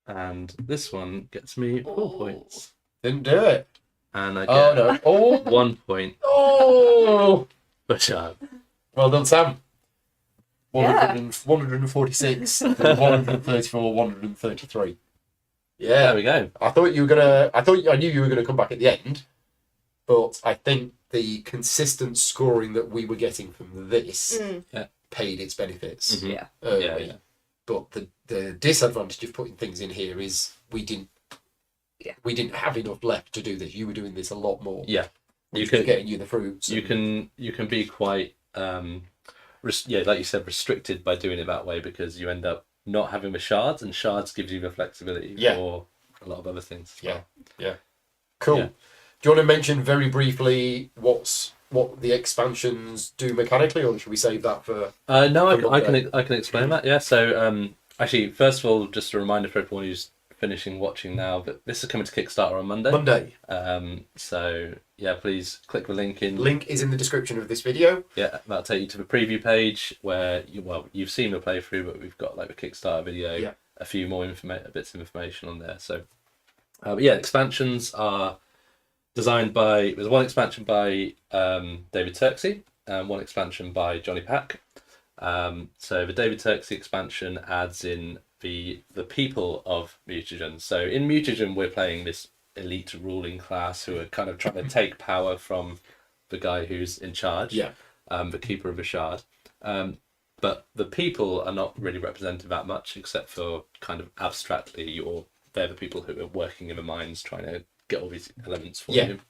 And this one gets me 4 points.
Didn't do it.
And I
Oh,
get
no. Oh,
1 point
oh.
per shard.
Well done, Sam.
Yeah.
146, 134, 133.
There
Yeah.
we go.
I knew you were gonna come back at the end, but I think the consistent scoring that we were getting from this paid its benefits
Mhm.
Yeah.
early.
Yeah.
But the disadvantage of putting things in here is we didn't have enough left to do this. You were doing this a lot more.
Yeah.
You could getting you the fruits.
You can be quite like you said, restricted by doing it that way, because you end up not having the shards, and shards gives you the flexibility for a lot of other things as well.
Yeah. Cool.
Yeah.
Do you want to mention very briefly what the expansions do mechanically, or should we save that for?
No, I
Monday?
can explain that. Yeah. So actually, first of all, just a reminder for everyone who's finishing watching now that this is coming to Kickstarter on Monday. So yeah, please click the link in.
Link is in the description of this video.
Yeah, that'll take you to the preview page where you've seen the playthrough, but we've got like the Kickstarter video, a few more bits of information on there. So, but yeah, expansions are designed by. There's one expansion by David Turksey and one expansion by Johnny Pack. So the David Turksey expansion adds in the people of Mutagen. So in Mutagen, we're playing this elite ruling class who are kind of trying to take power from the guy who's in charge, the keeper of the shard. But the people are not really represented that much, except for kind of abstractly, they're the people who are working in the mines trying to get all these elements for you.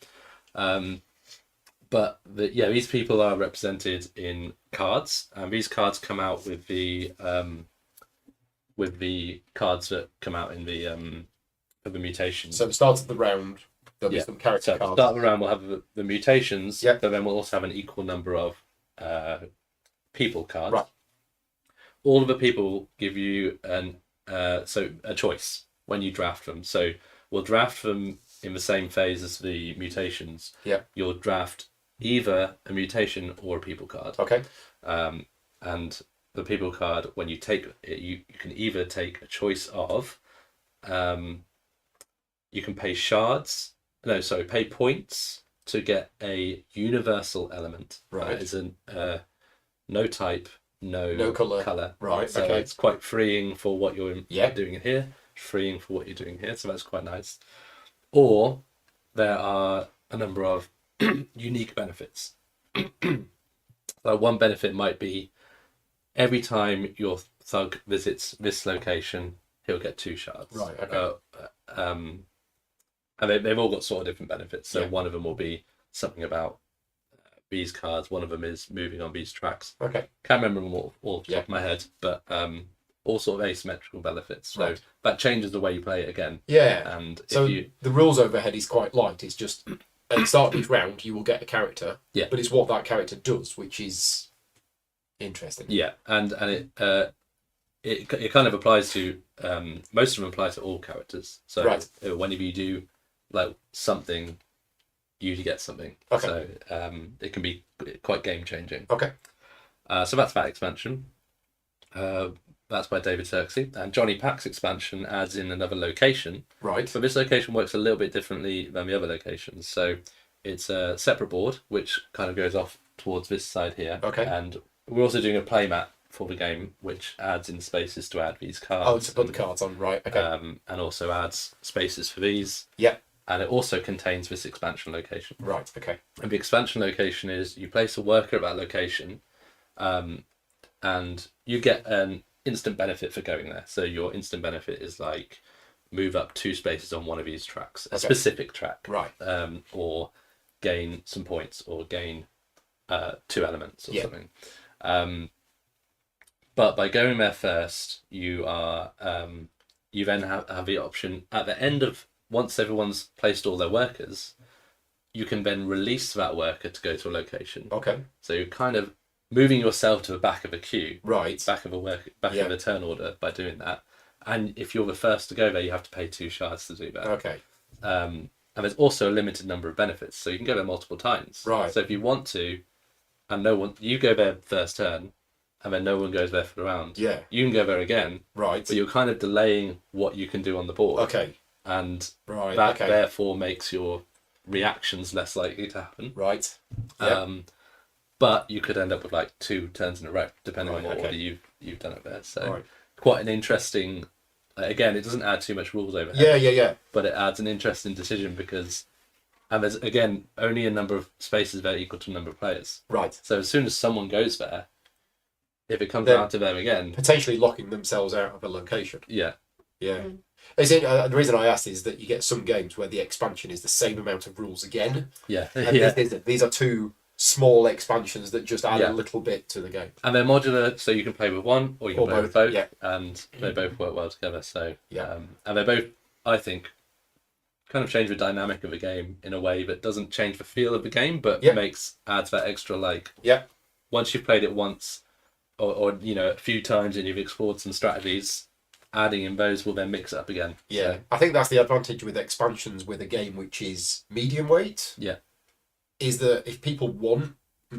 But these people are represented in cards, and these cards come out with the cards that come out in the of the mutations.
So at the start of the round, there'll be some character
So at the
cards.
start of the round, we'll have the mutations,
Yeah.
but then we'll also have an equal number of people cards.
Right.
All of the people give you a choice when you draft them. So we'll draft them in the same phase as the mutations.
Yeah.
You'll draft either a mutation or a people card.
Okay.
And the people card, when you take it, you can either take a choice of, you can pay pay points to get a universal element.
Right.
That is no type, no colour.
Right.
So
Okay.
it's quite freeing for what you're
Yeah.
doing here, freeing for what you're doing here. So that's quite nice. Or there are a number of unique benefits. So one benefit might be every time your thug visits this location, he'll get 2 shards.
Right. Okay.
And they've all got sort of different benefits. So
Yeah.
one of them will be something about these cards. One of them is moving on these tracks.
Okay.
Can't remember them all off the
Yeah.
top of my head, but all sort of asymmetrical benefits. So
Right.
that changes the way you play it again.
Yeah.
And
So
if you
the rules overhead is quite light. It's just at the start of each round you will get a character.
Yeah.
But it's what that character does, which is interesting.
and it kind of applies to most of them apply to all characters. So
Right.
whenever you do like something, you get something.
Okay.
So it can be quite game changing.
Okay.
So that's that expansion. That's by David Turksey. And Johnny Pack's expansion adds in another location.
Right.
But this location works a little bit differently than the other locations. So it's a separate board, which kind of goes off towards this side here.
Okay.
And we're also doing a playmat for the game, which adds in spaces to add these cards.
Oh, to put the cards on, right? Okay.
And also adds spaces for these.
Yeah.
And it also contains this expansion location.
Right. Okay.
And the expansion location is you place a worker at that location, and you get an instant benefit for going there. So your instant benefit is like move up 2 spaces on one of these tracks, a specific track,
right?
Or gain some points, or gain 2 elements or something. But by going there first, you are you then have the option at the end of, once everyone's placed all their workers, you can then release that worker to go to a location.
Okay.
So you're kind of moving yourself to the back of a queue,
right?
Back of a turn order by doing that. And if you're the first to go there, you have to pay 2 shards to do that.
Okay.
And there's also a limited number of benefits, so you can go there multiple times.
Right.
So if you want to, and you go there first turn, and then no one goes there for the round.
Yeah.
You can go there again.
Right.
But you're kind of delaying what you can do on the board.
Okay.
And
right.
that therefore makes your reactions less likely to happen.
Right. Yep.
But you could end up with like 2 turns in a row, depending on what order you've done it there. So quite an interesting. Again, it doesn't add too much rules overhead.
Yeah.
But it adds an interesting decision because, and there's again only a number of spaces there equal to a number of players.
Right.
So as soon as someone goes there, if it comes down to them again,
potentially locking themselves out of a location.
Yeah.
Yeah. The reason I asked is that you get some games where the expansion is the same amount of rules again.
Yeah.
And these are 2 small expansions that just add a little bit to the game.
And they're modular, so you can play with one or you can play with both.
Yeah.
And they both work well together. So
yeah.
And they both, I think, kind of change the dynamic of the game in a way that doesn't change the feel of the game, but adds that extra once you've played it once or a few times and you've explored some strategies, adding in those will then mix it up again.
Yeah. So, I think that's the advantage with expansions with a game which is medium weight.
Yeah.
Is that if people want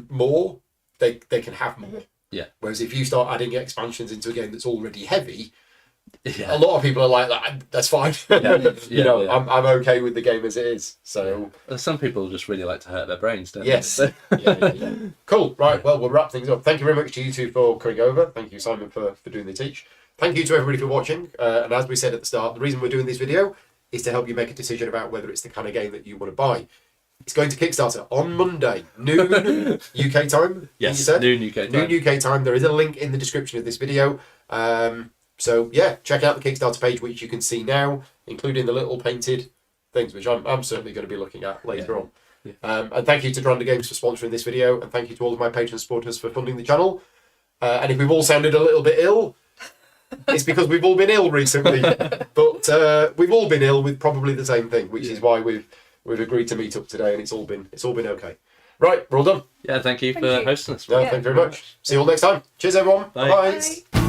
more, they can have more.
Yeah.
Whereas if you start adding expansions into a game that's already heavy, a lot of people are like, that's fine. I'm okay with the game as it is. So
some people just really like to hurt their brains, don't they?
Yes. Yeah. Cool. Right. Well, we'll wrap things up. Thank you very much to you 2 for coming over. Thank you, Simon, for doing the teach. Thank you to everybody for watching. And as we said at the start, the reason we're doing this video is to help you make a decision about whether it's the kind of game that you want to buy. It's going to Kickstarter on Monday, noon UK time.
Yes,
you said?
noon UK time.
Noon UK time. There is a link in the description of this video. So yeah, check out the Kickstarter page, which you can see now, including the little painted things, which I'm certainly going to be looking at later on. Yeah. And thank you to Dranda Games for sponsoring this video, and thank you to all of my patron supporters for funding the channel. And if we've all sounded a little bit ill, it's because we've all been ill recently. But we've all been ill with probably the same thing, which is why we've agreed to meet up today, and it's all been okay. Right, we're all done.
Yeah, thank you for hosting us.
Thank you very much. See you all next time. Cheers, everyone.
Bye.
Bye.